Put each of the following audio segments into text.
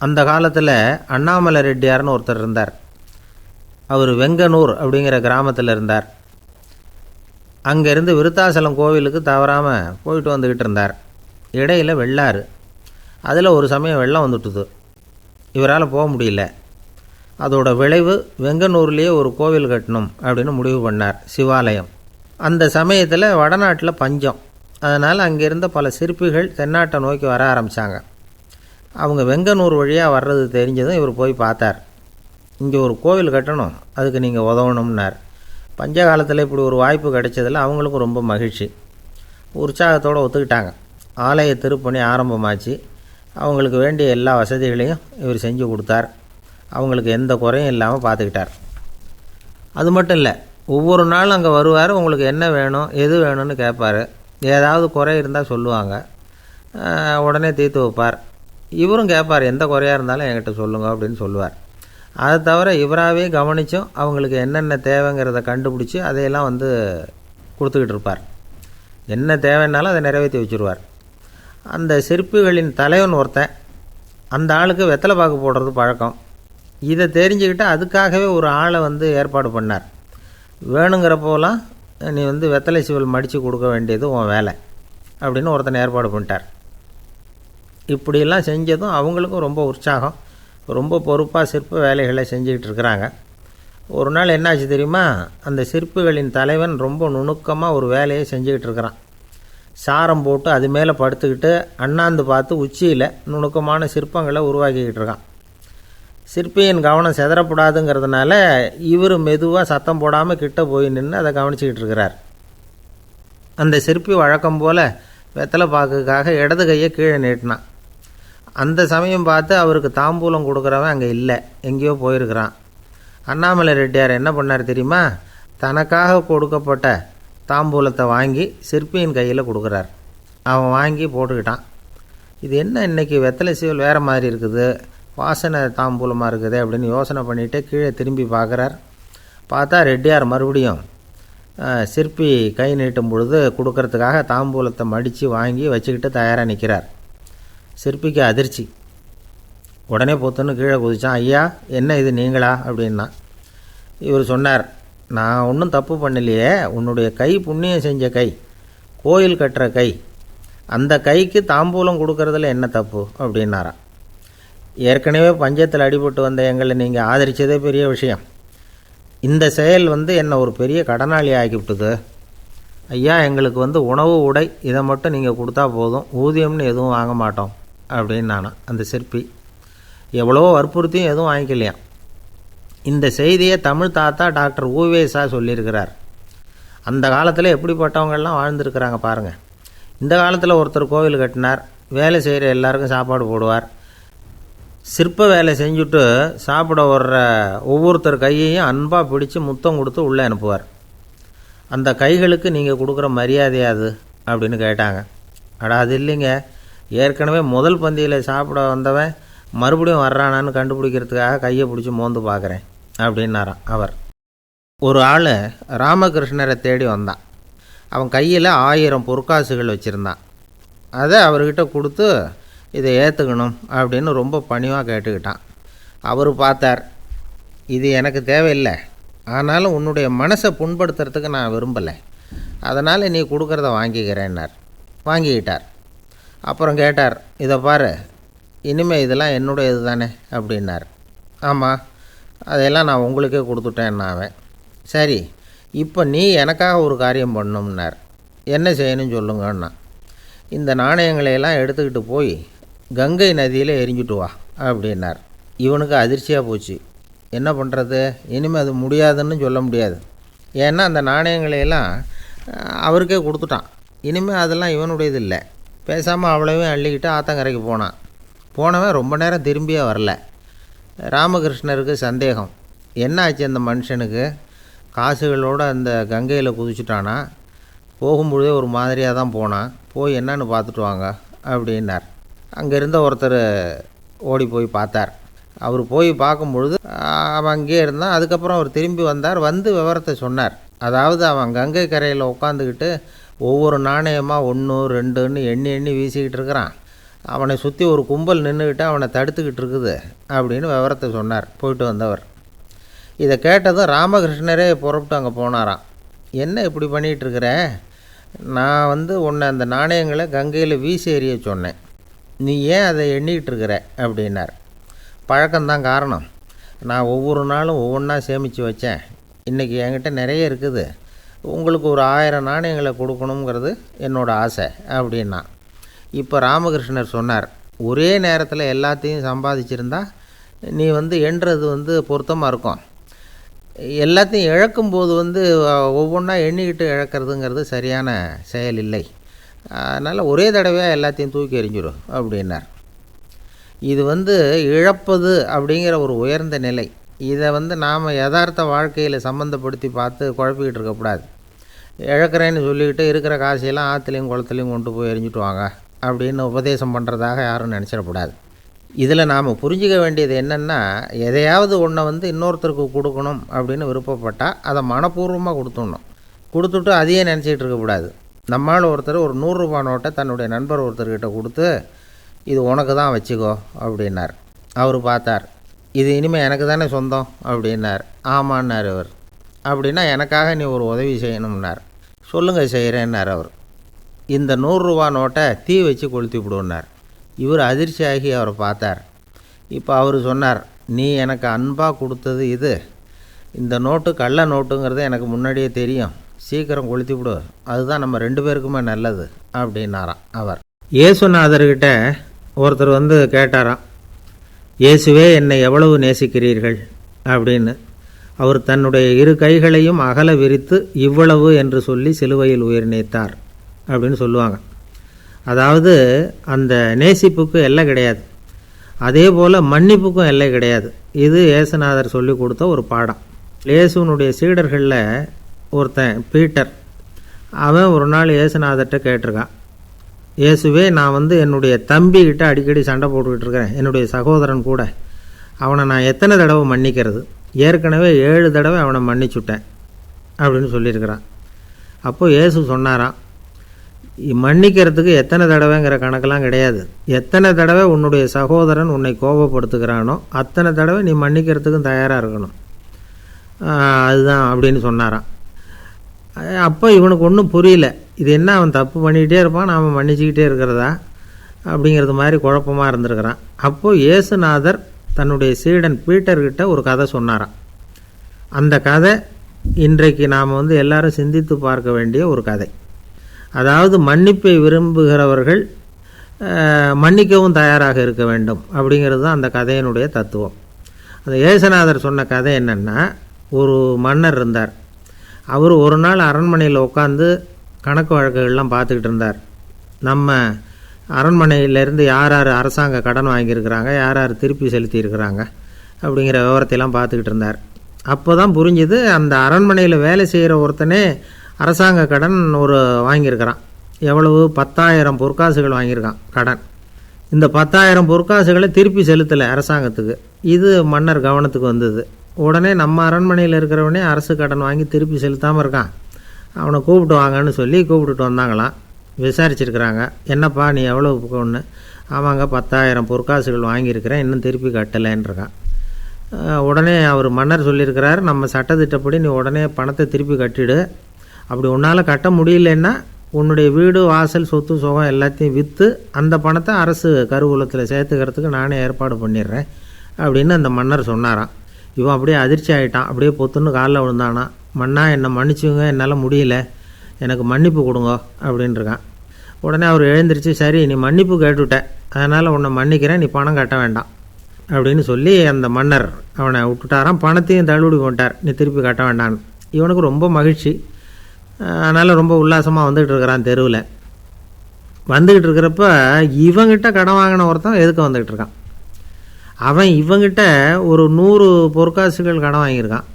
அந்த காலத்தில் அண்ணாமலை ரெட்டியார்னு ஒருத்தர் இருந்தார். அவர் வெங்கனூர் அப்படிங்கிற கிராமத்தில் இருந்தார். அங்கேருந்து விருத்தாசலம் கோவிலுக்கு தவறாமல் போயிட்டு வந்துக்கிட்டு இருந்தார். இடையில் வெள்ளாறு, அதில் ஒரு சமயம் வெள்ளம் வந்துட்டுது. இவரால் போக முடியல. அதோட விளைவு வெங்கனூர்லேயே ஒரு கோவில் கட்டணும் அப்படின்னு முடிவு பண்ணார், சிவாலயம். அந்த சமயத்தில் வடநாட்டில் பஞ்சம். அதனால் அங்கே இருந்த பல சிற்பிகள் தென்னாட்டை நோக்கி வர ஆரம்பித்தாங்க. அவங்க வெங்கனூர் வழியாக வர்றது தெரிஞ்சதும் இவர் போய் பார்த்தார். இங்கே ஒரு கோவில் கட்டணும், அதுக்கு நீங்கள் உதவணும்னார். பஞ்ச காலத்தில் இப்படி ஒரு வாய்ப்பு கிடைச்சதில் அவங்களுக்கும் ரொம்ப மகிழ்ச்சி. உற்சாகத்தோடு ஒத்துக்கிட்டாங்க. ஆலய திருப்பணி ஆரம்பமாச்சு. அவங்களுக்கு வேண்டிய எல்லா வசதிகளையும் இவர் செஞ்சு கொடுத்தார். அவங்களுக்கு எந்த குறையும் இல்லாமல் பார்த்துக்கிட்டார். அது மட்டும் இல்லை, ஒவ்வொரு நாளும் அங்கே வருவார். உங்களுக்கு என்ன வேணும், எது வேணும்னு கேட்பார். ஏதாவது குறை இருந்தால் சொல்லுவாங்க, உடனே தீர்த்து வைப்பார். இவரும் கேட்பார், எந்த குறையாக இருந்தாலும் என்கிட்ட சொல்லுங்க அப்படின்னு சொல்லுவார். அதை தவிர இவராகவே கவனித்தும் அவங்களுக்கு என்னென்ன தேவைங்கிறத கண்டுபிடிச்சி அதையெல்லாம் கொடுத்துக்கிட்டு இருப்பார். என்ன தேவைன்னாலும் அதை நிறைவேற்றி வச்சுருவார். அந்த சிற்பிகளின் தலைவன் ஒருத்தன், அந்த ஆளுக்கு வெத்தலை பாக்கு போடுறது பழக்கம். இதை தெரிஞ்சுக்கிட்டு அதுக்காகவே ஒரு ஆளை ஏற்பாடு பண்ணார். வேணுங்கிறப்போலாம் நீ வெத்தலை சிவல் மடித்து கொடுக்க வேண்டியது உன் வேலை அப்படின்னு ஒருத்தனை ஏற்பாடு பண்ணிட்டார். இப்படியெல்லாம் செஞ்சதும் அவங்களுக்கும் ரொம்ப உற்சாகம். ரொம்ப பொறுப்பாக சிற்ப வேலைகளை செஞ்சுக்கிட்டு இருக்கிறாங்க. ஒரு நாள் என்னாச்சு தெரியுமா? அந்த சிற்பிகளின் தலைவன் ரொம்ப நுணுக்கமாக ஒரு வேலையை செஞ்சுக்கிட்டு இருக்கிறான். சாரம் போட்டு அது மேலே படுத்துக்கிட்டு அண்ணாந்து பார்த்து உச்சியில் நுணுக்கமான சிற்பங்களை உருவாக்கிக்கிட்டு இருக்கான். சிற்பியின் கவனம் செதறப்படாதுங்கிறதுனால இவர் மெதுவாக சத்தம் போடாமல் கிட்ட போய் நின்று அதை கவனிச்சிக்கிட்டு இருக்கிறார். அந்த சிற்பி வழக்கம் போல் வெத்தலை பாக்குக்காக இடது கையை கீழே நீட்டினான். அந்த சமயம் பார்த்து அவருக்கு தாம்பூலம் கொடுக்குறவன் அங்கே இல்லை, எங்கேயோ போயிருக்கிறான். அண்ணாமலை ரெட்டியார் என்ன பண்ணார் தெரியுமா? தனக்காக கொடுக்கப்பட்ட தாம்பூலத்தை வாங்கி சிற்பியின் கையில் கொடுக்குறார். அவன் வாங்கி போட்டுக்கிட்டான். இது என்ன இன்றைக்கி வெத்தலை சீவல் வேறு மாதிரி இருக்குது, வாசனை தாம்பூலமாக இருக்குது அப்படின்னு யோசனை பண்ணிவிட்டு கீழே திரும்பி பார்க்குறார். பார்த்தா ரெட்டியார் மறுபடியும் சிற்பி கை நீட்டும் பொழுது கொடுக்கறதுக்காக தாம்பூலத்தை மடித்து வாங்கி வச்சுக்கிட்டு தயாராக நிற்கிறார். சிற்பிக்கு அதிர்ச்சி. உடனே பொத்துன்னு கீழே குதிச்சான். ஐயா, என்ன இது நீங்களா அப்படின்னா. இவர் சொன்னார், நான் ஒன்றும் தப்பு பண்ணலையே, உன்னுடைய கை புண்ணியம் செஞ்ச கை, கோயில் கட்டுற கை, அந்த கைக்கு தாம்பூலம் கொடுக்கறதுல என்ன தப்பு அப்படின்னாராம். ஏற்கனவே பஞ்சத்தில் அடிபட்டு வந்த எங்களை நீங்கள் ஆதரித்ததே பெரிய விஷயம். இந்த செயல் என்னை ஒரு பெரிய கடனாளி ஆக்கிவிட்டுது. ஐயா, எங்களுக்கு உணவு உடை இதை மட்டும் நீங்கள் கொடுத்தா போதும், ஊதியம்னு எதுவும் வாங்க மாட்டோம் அப்படின்னு நானும். அந்த சிற்பி எவ்வளோ வற்புறுத்தியும் எதுவும் வாங்கிக்கலையாம். இந்த செய்தியை தமிழ் தாத்தா டாக்டர் ஊவேசா சொல்லியிருக்கிறார். அந்த காலத்தில் எப்படிப்பட்டவங்கள்லாம் வாழ்ந்துருக்கிறாங்க பாருங்கள். இந்த காலத்தில் ஒருத்தர் கோவில் கட்டினார், வேலை செய்கிற எல்லாருக்கும் சாப்பாடு போடுவார். சிற்ப வேலை செஞ்சுட்டு சாப்பிட வர்ற ஒவ்வொருத்தர் கையையும் அன்பாக பிடிச்சி முத்தம் கொடுத்து உள்ளே அனுப்புவார். அந்த கைகளுக்கு நீங்கள் கொடுக்குற மரியாதையாது அப்படின்னு கேட்டாங்க. அது இல்லைங்க, ஏற்கனவே முதல் பந்தியில் சாப்பிட வந்தவன் மறுபடியும் வர்றானான்னு கண்டுபிடிக்கிறதுக்காக கையை பிடிச்சி மோந்து பார்க்குறேன் அப்படின்னாராம் அவர். ஒரு ஆள் ராமகிருஷ்ணரை தேடி வந்தான். அவன் கையில் 1000 பொற்காசுகள் வச்சுருந்தான். அதை அவர்கிட்ட கொடுத்து இதை ஏற்றுக்கணும் அப்படின்னு ரொம்ப பணிவாக கேட்டுக்கிட்டான். அவர் பார்த்தார், இது எனக்கு தேவையில்லை, ஆனாலும் உன்னுடைய மனசை புண்படுத்துறதுக்கு நான் விரும்பலை, அதனால் நீ கொடுக்குறத வாங்கிக்கிறேன்னார். வாங்கிக்கிட்டார். அப்புறம் கேட்டார், இதை பாரு, இனிமேல் இதெல்லாம் என்னுடைய இது தானே அப்படின்னார். ஆமாம், அதையெல்லாம் நான் உங்களுக்கே கொடுத்துட்டேன்னா அவன். சரி, இப்போ நீ எனக்காக ஒரு காரியம் பண்ணணும்னார். என்ன செய்யணும்னு சொல்லுங்கன்னா, இந்த நாணயங்களையெல்லாம் எடுத்துக்கிட்டு போய் கங்கை நதியில் எரிஞ்சுட்டு வா அப்படின்னார். இவனுக்கு அதிர்ச்சியாக போச்சு. என்ன பண்ணுறது, இனிமேல் அது முடியாதுன்னு சொல்ல முடியாது. ஏன்னா அந்த நாணயங்களையெல்லாம் அவருக்கே கொடுத்துட்டான். இனிமேல் அதெல்லாம் இவனுடையது இல்லை. பேசாமல் அவ்வளோவே அள்ளிக்கிட்டு ஆத்தங்கரைக்கு போனான். போனவன் ரொம்ப நேரம் திரும்பியே வரல. ராமகிருஷ்ணருக்கு சந்தேகம், என்ன ஆச்சு அந்த மனுஷனுக்கு, காசுகளோடு அந்த கங்கையில் குதிச்சுட்டானா, போகும்பொழுதே ஒரு மாதிரியாக தான் போனான், போய் என்னன்னு பார்த்துட்டு வாங்க அப்படின்னார். அங்கே இருந்த ஒருத்தர் ஓடி போய் பார்த்தார். அவர் போய் பார்க்கும்பொழுது அவன் அங்கேயே இருந்தான். அதுக்கப்புறம் அவர் திரும்பி வந்தார். விவரத்தை சொன்னார். அதாவது அவன் கங்கை கரையில் உட்காந்துக்கிட்டு ஒவ்வொரு நாணயமாக 1 2ன்னு எண்ணி வீசிக்கிட்டு இருக்கிறான். அவனை சுற்றி ஒரு கும்பல் நின்றுக்கிட்டு அவனை தடுத்துக்கிட்டு இருக்குது அப்படின்னு விவரத்தை சொன்னார் போயிட்டு வந்தவர். இதை கேட்டதும் ராமகிருஷ்ணரே புறப்பட்டு அங்கே போனாராம். என்ன இப்படி பண்ணிகிட்ருக்கிற? நான் உன்னை அந்த நாணயங்களை கங்கையில் வீசி எறிய சொன்னேன், நீ ஏன் அதை எண்ணிக்கிட்டு இருக்கிற அப்படின்னார். பழக்கம்தான் காரணம். நான் ஒவ்வொரு நாளும் ஒவ்வொன்றா சேமித்து வச்சேன். இன்றைக்கி என்கிட்ட நிறைய இருக்குது. உங்களுக்கு ஒரு 1000 நாணயங்களை கொடுக்கணுங்கிறது என்னோடய ஆசை அப்படின்னா. இப்போ ராமகிருஷ்ணர் சொன்னார், ஒரே நேரத்தில் எல்லாத்தையும் சம்பாதிச்சிருந்தா நீ எண்ணுறது பொருத்தமாக இருக்கும். எல்லாத்தையும் இழக்கும்போது ஒவ்வொன்றா எண்ணிக்கிட்டு இழக்கிறதுங்கிறது சரியான செயல் இல்லை. அதனால் ஒரே தடவையாக எல்லாத்தையும் தூக்கி எறிஞ்சிடும் அப்படின்னார். இது இழப்பது அப்படிங்கிற ஒரு உயர்ந்த நிலை. இதை நாம் யதார்த்த வாழ்க்கையில் சம்மந்தப்படுத்தி பார்த்து குழப்பிக்கிட்டு இருக்கக்கூடாது. இழக்கிறேன்னு சொல்லிக்கிட்டு இருக்கிற காசையெல்லாம் ஆற்றுலையும் குளத்துலையும் கொண்டு போய் எரிஞ்சிட்டு வாங்க அப்படின்னு உபதேசம் பண்ணுறதாக யாரும் நினச்சிடக்கூடாது. இதில் நாம் புரிஞ்சிக்க வேண்டியது என்னென்னா, எதையாவது ஒன்றை இன்னொருத்தருக்கு கொடுக்கணும் அப்படின்னு விருப்பப்பட்டால் அதை மனப்பூர்வமாக கொடுத்துட்டு அதையே நினச்சிக்கிட்டு இருக்கக்கூடாது. நம்மால் ஒருத்தர் ஒரு 100 ரூபா நோட்டை தன்னுடைய நண்பர் ஒருத்தர்கிட்ட கொடுத்து, இது உனக்கு தான் வச்சுக்கோ அப்படின்னார். அவர் பார்த்தார், இது இனிமேல் எனக்கு தானே சொந்தம் அப்படின்னார். ஆமான்னார் அவர். அப்படின்னா எனக்காக நீ ஒரு உதவி செய்யணும்னார். சொல்லுங்கள் செய்கிறேன்னார் அவர். இந்த 100 ரூபா நோட்டை தீ வச்சு கொளுத்தி விடுன்னார். இவர் அதிர்ச்சியாகி அவரை பார்த்தார். இப்போ அவர் சொன்னார், நீ எனக்கு அன்பாக கொடுத்தது இது, இந்த நோட்டு கள்ள நோட்டுங்கிறது எனக்கு முன்னாடியே தெரியும், சீக்கிரம் கொளுத்தி விடு, அதுதான் நம்ம 2 பேருக்குமே நல்லது அப்படின்னாராம் அவர். இயேசுநாதர்கிட்ட ஒருத்தர் கேட்டாராம், இயேசுவே என்னை எவ்வளவு நேசிக்கிறீர்கள் அப்படின்னு. அவர் தன்னுடைய 2 கைகளையும் அகல விரித்து இவ்வளவு என்று சொல்லி சிலுவையில் உயிர் நீத்தார் அப்படின்னு சொல்லுவாங்க. அதாவது அந்த நேசிப்புக்கு எல்லை கிடையாது, அதே போல் மன்னிப்புக்கும் எல்லை கிடையாது. இது இயேசுநாதர் சொல்லி கொடுத்த ஒரு பாடம். இயேசுனுடைய சீடர்களில் ஒருத்தன் பீட்டர், அவன் ஒரு நாள் இயேசுநாதர்கிட்ட கேட்டிருக்கான், இயேசுவே நான் என்னுடைய தம்பிக்கிட்ட அடிக்கடி சண்டை போட்டுக்கிட்டு இருக்கிறேன், என்னுடைய சகோதரன் கூட, அவனை நான் எத்தனை தடவை மன்னிக்கிறது? ஏற்கனவே 7 தடவை அவனை மன்னிச்சுட்டேன் அப்படின்னு சொல்லியிருக்கிறான். அப்போது இயேசு சொன்னாராம், மன்னிக்கிறதுக்கு எத்தனை தடவைங்கிற கணக்கெல்லாம் கிடையாது, எத்தனை தடவை உன்னுடைய சகோதரன் உன்னை கோபப்படுத்துகிறானோ அத்தனை தடவை நீ மன்னிக்கிறதுக்கும் தயாராக இருக்கணும், அதுதான் அப்படின்னு சொன்னாராம். அப்போ இவனுக்கு ஒன்றும் புரியல, இது என்ன அவன் தப்பு பண்ணிக்கிட்டே இருப்பான், நாம் மன்னிச்சிக்கிட்டே இருக்கிறதா அப்படிங்கிறது மாதிரி குழப்பமாக இருந்திருக்கிறான். அப்போது இயேசுநாதர் தன்னுடைய சீடன் பீட்டர்கிட்ட ஒரு கதை சொன்னாராம். அந்த கதை இன்றைக்கு நாம் எல்லாரும் சிந்தித்து பார்க்க வேண்டிய ஒரு கதை. அதாவது மன்னிப்பை விரும்புகிறவர்கள் மன்னிக்கவும் தயாராக இருக்க வேண்டும் அப்படிங்கிறது தான் அந்த கதையினுடைய தத்துவம். அந்த இயேசுநாதர் சொன்ன கதை என்னென்னா, ஒரு மன்னர் இருந்தார். அவர் ஒரு நாள் அரண்மனையில் உட்காந்து கணக்கு வழக்குகள்லாம் பார்த்துக்கிட்டு இருந்தார். நம்ம அரண்மனையிலேருந்து யார் யார் அரசாங்க கடன் வாங்கியிருக்கிறாங்க, யார் யார் திருப்பி செலுத்தியிருக்கிறாங்க அப்படிங்கிற விவரத்தையெல்லாம் பார்த்துக்கிட்டு இருந்தார். அப்போ தான் புரிஞ்சுது, அந்த அரண்மனையில் வேலை செய்கிற ஒருத்தனே அரசாங்க கடன் வாங்கியிருக்கிறான். எவ்வளவு? 10,000 பொற்காசுகள் வாங்கியிருக்கான் கடன். இந்த 10,000 பொற்காசுகளை திருப்பி செலுத்தலை அரசாங்கத்துக்கு. இது மன்னர் கவனத்துக்கு வந்தது. உடனே நம்ம அரண்மனையில் இருக்கிறவனே அரசு கடன் வாங்கி திருப்பி செலுத்தாமல் இருக்கான், அவனை கூப்பிட்டு வாங்கன்னு சொல்லி கூப்பிட்டுட்டு வந்தாங்களாம். விசாரிச்சிருக்கிறாங்க, என்னப்பா நீ எவ்வளோ ஒன்று? ஆமாங்க 10,000 பொற்காசுகள் வாங்கியிருக்கிறேன், இன்னும் திருப்பி கட்டலைன்றிருக்கான். உடனே அவர் மன்னர் சொல்லியிருக்கிறார், நம்ம சட்டத்திட்டப்படி நீ உடனே பணத்தை திருப்பி கட்டிடு, அப்படி உன்னால் கட்ட முடியலன்னா உன்னுடைய வீடு வாசல் சொத்து சுகம் எல்லாத்தையும் விற்று அந்த பணத்தை அரசு கருவூலத்தில் சேர்த்துக்கிறதுக்கு நானே ஏற்பாடு பண்ணிடுறேன் அப்படின்னு அந்த மன்னர் சொன்னாராம். இவன் அப்படியே அதிர்ச்சி ஆகிட்டான், அப்படியே பொத்துன்னு காலில் விழுந்தானா. மன்னா என்னை மன்னிச்சுங்க, என்னால் முடியல, எனக்கு மன்னிப்பு கொடுங்க அப்படின்ட்டுருக்கான். உடனே அவர் எழுந்திரிச்சு, சரி நீ மன்னிப்பு கேட்டுவிட்ட, அதனால் உன்னை மன்னிக்கிறேன், நீ பணம் கட்ட வேண்டாம் அப்படின்னு சொல்லி அந்த மன்னர் அவனை விட்டுட்டாராம். பணத்தையும் தள்ளுபடி பண்ணிட்டார், நீ திருப்பி கட்ட வேண்டான்னு. இவனுக்கு ரொம்ப மகிழ்ச்சி, அதனால் ரொம்ப உல்லாசமாக வந்துக்கிட்டு இருக்கிறான். தெருவில் வந்துக்கிட்டு இருக்கிறப்ப இவங்கிட்ட கடன் வாங்கின ஒருத்தன் எதுக்கு வந்துக்கிட்டு இருக்கான். அவன் இவங்கிட்ட ஒரு 100 பொற்காசுகள் கடன் வாங்கியிருக்கான்.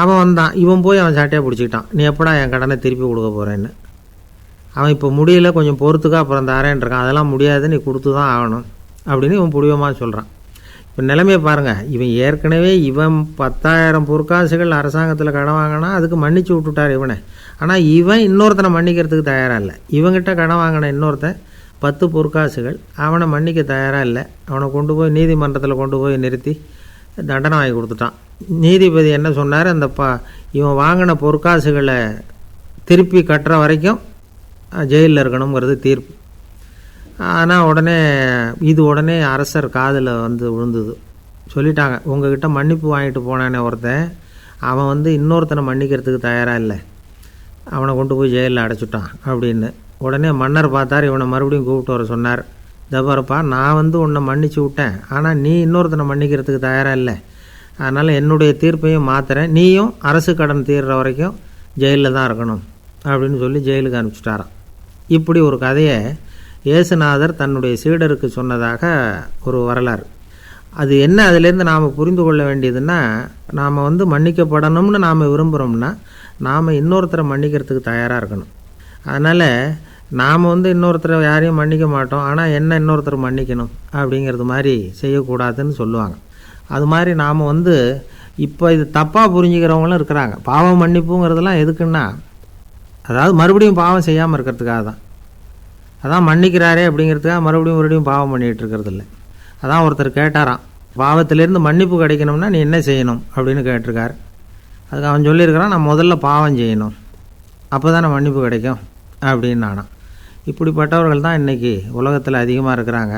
அவன் வந்தான், இவன் போய் அவன் சாட்டையாக பிடிச்சிக்கிட்டான், நீ எப்படா என் கடனை திருப்பி கொடுக்க போகிறேன்னு. அவன் இப்போ முடியல, கொஞ்சம் பொறுத்துக்கா, அப்புறம் தரேன்ருக்கான். அதெல்லாம் முடியாது, நீ கொடுத்து தான் ஆகணும் அப்படின்னு இவன் புடிவமாக சொல்கிறான். இப்போ நிலைமையை பாருங்கள், இவன் ஏற்கனவே 10,000 பொற்காசுகள் அரசாங்கத்தில் கடன் வாங்கினா அதுக்கு மன்னிச்சு விட்டுட்டார் இவனை. ஆனால் இவன் இன்னொருத்தனை மன்னிக்கிறதுக்கு தயாராக இல்லை. இவங்கிட்ட கடன் வாங்கின இன்னொருத்தன் 10 பொற்காசுகள். அவனை மன்னிக்க தயாராக இல்லை. அவனை கொண்டு போய் நீதிமன்றத்தில் கொண்டு போய் நிறுத்தி தண்டனை வாங்கி கொடுத்துட்டான். நீதிபதி என்ன சொன்னார், அந்த இவன் வாங்கின பொற்காசுகளை திருப்பி கட்டுற வரைக்கும் ஜெயிலில் இருக்கணுங்கிறது தீர்ப்பு. ஆனால் உடனே அரசர் காதில் விழுந்தது. சொல்லிட்டாங்க, உங்ககிட்ட மன்னிப்பு வாங்கிட்டு போனானே ஒருத்தன், அவன் இன்னொருத்தனை மன்னிக்கிறதுக்கு தயாராக இல்லை, அவனை கொண்டு போய் ஜெயிலில் அடைச்சிட்டான் அப்படின்னு. உடனே மன்னர் பார்த்தார், இவனை மறுபடியும் கூப்பிட்டு வர சொன்னார். தபாரப்பா, நான் உன்னை மன்னிச்சு விட்டேன், ஆனால் நீ இன்னொருத்தனை மன்னிக்கிறதுக்கு தயாராக இல்லை, அதனால் என்னுடைய தீர்ப்பையும் மாற்றுறேன், நீயும் அரசு கடன் தீர்ற வரைக்கும் ஜெயிலில் தான் இருக்கணும் அப்படின்னு சொல்லி ஜெயிலுக்கு அனுப்பிச்சிட்டாராம். இப்படி ஒரு கதையை இயேசுநாதர் தன்னுடைய சீடருக்கு சொன்னதாக ஒரு வரலாறு. அது என்ன, அதிலேருந்து நாம் புரிந்து கொள்ள வேண்டியதுன்னா, நாம் மன்னிக்கப்படணும்னு நாம் விரும்புகிறோம்னா நாம் இன்னொருத்தரை மன்னிக்கிறதுக்கு தயாராக இருக்கணும். அதனால் நாம் இன்னொருத்தரை யாரையும் மன்னிக்க மாட்டோம், ஆனால் என்ன இன்னொருத்தரை மன்னிக்கணும் அப்படிங்கிறது மாதிரி செய்யக்கூடாதுன்னு சொல்லுவாங்க. அது மாதிரி நாம் இப்போ இது தப்பாக புரிஞ்சுக்கிறவங்களும் இருக்கிறாங்க. பாவம் மன்னிப்புங்கிறதுலாம் எதுக்குன்னா, அதாவது மறுபடியும் பாவம் செய்யாமல் இருக்கிறதுக்காக தான். அதான் மன்னிக்கிறாரே அப்படிங்கிறதுக்காக மறுபடியும் பாவம் பண்ணிகிட்டு இருக்கிறது இல்லை. அதான் ஒருத்தர் கேட்டாராம், பாவத்திலேருந்து மன்னிப்பு கிடைக்கணும்னா நீ என்ன செய்யணும் அப்படின்னு கேட்டிருக்கார். அதுக்கு அவன் சொல்லியிருக்கிறான், நான் முதல்ல பாவம் செய்யணும், அப்போ தானே மன்னிப்பு கிடைக்கும் அப்படின்னு நானாம். இப்படிப்பட்டவர்கள் தான் இன்றைக்கி உலகத்தில் அதிகமாக இருக்கிறாங்க.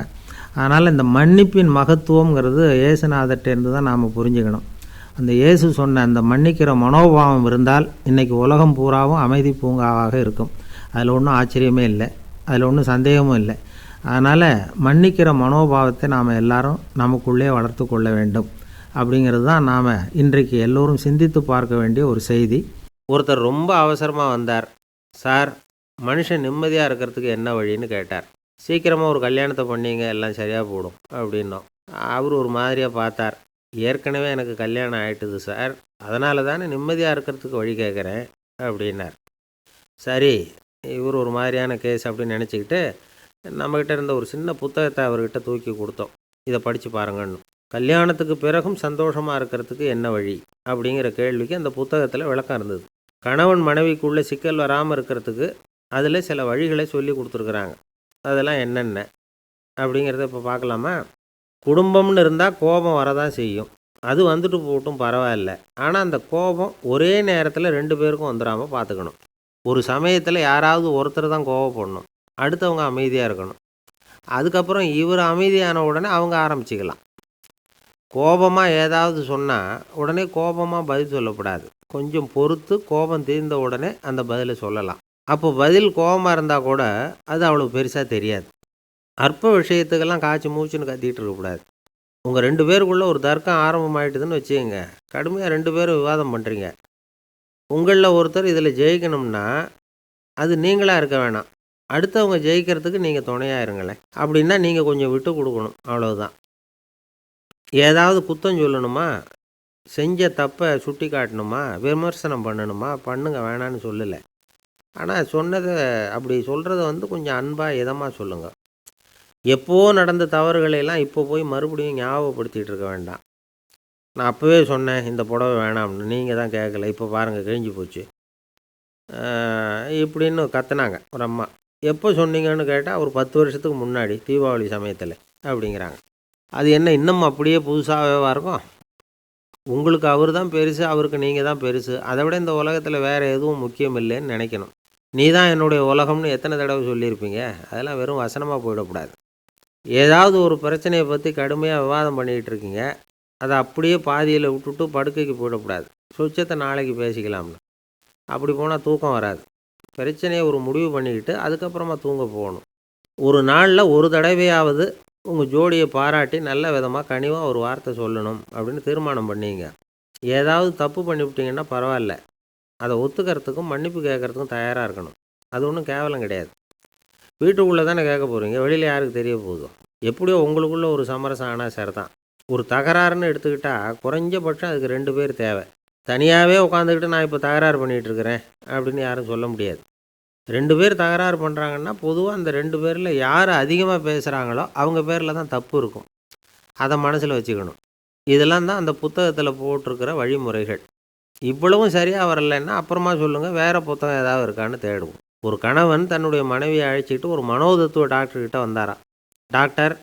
அதனால் இந்த மன்னிப்பின் மகத்துவங்கிறது இயேசுநாதர்கிட்டேருந்து தான் நாம் புரிஞ்சுக்கணும். அந்த இயேசு சொன்ன அந்த மன்னிக்கிற மனோபாவம் இருந்தால் இன்றைக்கி உலகம் பூராவும் அமைதி பூங்காவாக இருக்கும். அதில் ஒன்றும் ஆச்சரியமே இல்லை, அதில் ஒன்றும் சந்தேகமும் இல்லை. அதனால் மன்னிக்கிற மனோபாவத்தை நாம் எல்லாரும் நமக்குள்ளே வளர்த்து கொள்ள வேண்டும் அப்படிங்கிறது தான் நாம் இன்றைக்கு எல்லோரும் சிந்தித்து பார்க்க வேண்டிய ஒரு செய்தி. ஒருத்தர் ரொம்ப அவசரமாக வந்தார். சார், மனுஷன் நிம்மதியாக இருக்கிறதுக்கு என்ன வழின்னு கேட்டார். சீக்கிரமாக ஒரு கல்யாணத்தை பண்ணிங்க, எல்லாம் சரியாக போடும் அப்படின்னோம். அவர் ஒரு மாதிரியாக பார்த்தார். ஏற்கனவே எனக்கு கல்யாணம் ஆகிட்டுது சார், அதனால தானே நிம்மதியாக இருக்கிறதுக்கு வழி கேட்குறேன் அப்படின்னார். சரி, இவர் ஒரு மாதிரியான கேஸ் அப்படின்னு நினச்சிக்கிட்டு நம்மக்கிட்ட இருந்த ஒரு சின்ன புத்தகத்தை அவர்கிட்ட தூக்கி கொடுத்தோம். இதை படித்து பாருங்கன்னு. கல்யாணத்துக்கு பிறகும் சந்தோஷமாக இருக்கிறதுக்கு என்ன வழி அப்படிங்கிற கேள்விக்கு அந்த புத்தகத்தில் விளக்கம் இருந்தது. கணவன் மனைவிக்குள்ளே சிக்கல் வராமல் இருக்கிறதுக்கு அதில் சில வழிகளை சொல்லி கொடுத்துருக்குறாங்க. அதெல்லாம் என்னென்ன அப்படிங்கிறத இப்போ பார்க்கலாமா? குடும்பம்னு இருந்தால் கோபம் வரதான் செய்யும், அது வந்துட்டு போகட்டும், பரவாயில்ல. ஆனால் அந்த கோபம் ஒரே நேரத்தில் 2 பேருக்கும் வந்துடாமல் பார்த்துக்கணும். ஒரு சமயத்தில் யாராவது ஒருத்தர் தான் கோபப்படணும், அடுத்தவங்க அமைதியாக இருக்கணும். அதுக்கப்புறம் இவர் அமைதியான உடனே அவங்க ஆரம்பிச்சிக்கலாம். கோபமாக ஏதாவது சொன்னால் உடனே கோபமாக பதில் சொல்லக்கூடாது. கொஞ்சம் பொறுத்து கோபம் தீர்ந்த உடனே அந்த பதிலை சொல்லலாம். அப்போ பதில் கோபமாக இருந்தால் கூட அது அவ்வளோ பெருசாக தெரியாது. அற்ப விஷயத்துக்கெல்லாம் காய்ச்சி மூச்சுன்னு கத்திக்கிட்டு இருக்கக்கூடாது. உங்கள் 2 பேருக்குள்ளே ஒரு தர்க்கம் ஆரம்பமாயிட்டுதுன்னு வச்சுக்கோங்க, கடுமையாக 2 பேரும் விவாதம் பண்ணுறீங்க. உங்களில் ஒருத்தர் இதில் ஜெயிக்கணும்னா அது நீங்களாக இருக்க வேணாம், அடுத்தவங்க ஜெயிக்கிறதுக்கு நீங்கள் துணையாக இருங்களேன். அப்படின்னா நீங்கள் கொஞ்சம் விட்டு கொடுக்கணும், அவ்வளவுதான். ஏதாவது குத்தம் சொல்லணுமா, செஞ்ச தப்பை சுட்டி காட்டணுமா, விமர்சனம் பண்ணணுமா, பண்ணுங்க, வேணான்னு சொல்லலை. ஆனால் சொன்னதை அப்படி சொல்கிறத கொஞ்சம் அன்பாக இதமாக சொல்லுங்கள். எப்போவோ நடந்த தவறுகளையெல்லாம் இப்போ போய் மறுபடியும் ஞாபகப்படுத்திகிட்டு இருக்க வேண்டாம். நான் அப்போவே சொன்னேன் இந்த புடவை வேணாம்னு, நீங்கள் தான் கேட்கல, இப்போ பாருங்கள் கிழிஞ்சு போச்சு இப்படின்னு கத்துனாங்க ஒரு அம்மா. எப்போ சொன்னீங்கன்னு கேட்டால் ஒரு 10 வருஷத்துக்கு முன்னாடி தீபாவளி சமயத்தில் அப்படிங்கிறாங்க. அது என்ன இன்னும் அப்படியே புதுசாகவே இருக்கும்? உங்களுக்கு அவர் தான் பெருசு, அவருக்கு நீங்கள் தான் பெருசு, அதை விட இந்த உலகத்தில் வேறு எதுவும் முக்கியம் இல்லைன்னு நினைக்கணும். நீ தான் என்னுடைய உலகம்னு எத்தனை தடவை சொல்லியிருப்பீங்க? அதெல்லாம் வெறும் வசனமாக போயிடக்கூடாது. ஏதாவது ஒரு பிரச்சனையை பற்றி கடுமையாக விவாதம் பண்ணிக்கிட்டு இருக்கீங்க, அதை அப்படியே பாதியில் விட்டுட்டு படுக்கைக்கு போயிடக்கூடாது. சொச்சத்தை நாளைக்கு பேசிக்கலாம்னு. அப்படி போனால் தூக்கம் வராது. பிரச்சனையை ஒரு முடிவு பண்ணிக்கிட்டு அதுக்கப்புறமா தூங்க போகணும். ஒரு நாளில் ஒரு தடவையாவது உங்கள் ஜோடியை பாராட்டி நல்ல விதமாக கனிவாக ஒரு வார்த்தை சொல்லணும் அப்படின்னு தீர்மானம் பண்ணிங்க. ஏதாவது தப்பு பண்ணிவிட்டீங்கன்னா பரவாயில்ல, அதை ஒத்துக்கிறதுக்கும் மன்னிப்பு கேட்குறதுக்கும் தயாராக இருக்கணும். அது ஒன்றும் கேவலம் கிடையாது. வீட்டுக்குள்ளே தானே கேட்க போகிறீங்க, வெளியில் யாருக்கு தெரிய போகுதோ? எப்படியோ உங்களுக்குள்ளே ஒரு சமரசம் ஆனால் சரி தான். ஒரு தகராறுன்னு எடுத்துக்கிட்டால் குறைஞ்சபட்சம் அதுக்கு 2 பேர் தேவை. தனியாகவே உட்காந்துக்கிட்டு நான் இப்போ தகராறு பண்ணிகிட்டு இருக்கிறேன் அப்படின்னு யாரும் சொல்ல முடியாது. 2 பேர் தகராறு பண்ணுறாங்கன்னா பொதுவாக அந்த 2 பேரில் யார் அதிகமாக பேசுகிறாங்களோ அவங்க பேரில் தான் தப்பு இருக்கும். அதை மனசில் வச்சுக்கணும். இதெல்லாம் தான் அந்த புத்தகத்தில் போட்டிருக்கிற வழிமுறைகள். இவ்வளவும் சரியாக வரலைன்னா அப்புறமா சொல்லுங்கள், வேறு புத்தகம் ஏதாவது இருக்கான்னு தேடுவோம். ஒரு கணவன் தன்னுடைய மனைவியை அழைச்சிக்கிட்டு ஒரு மனோதத்துவ டாக்டர்கிட்ட வந்தாராம். டாக்டர்,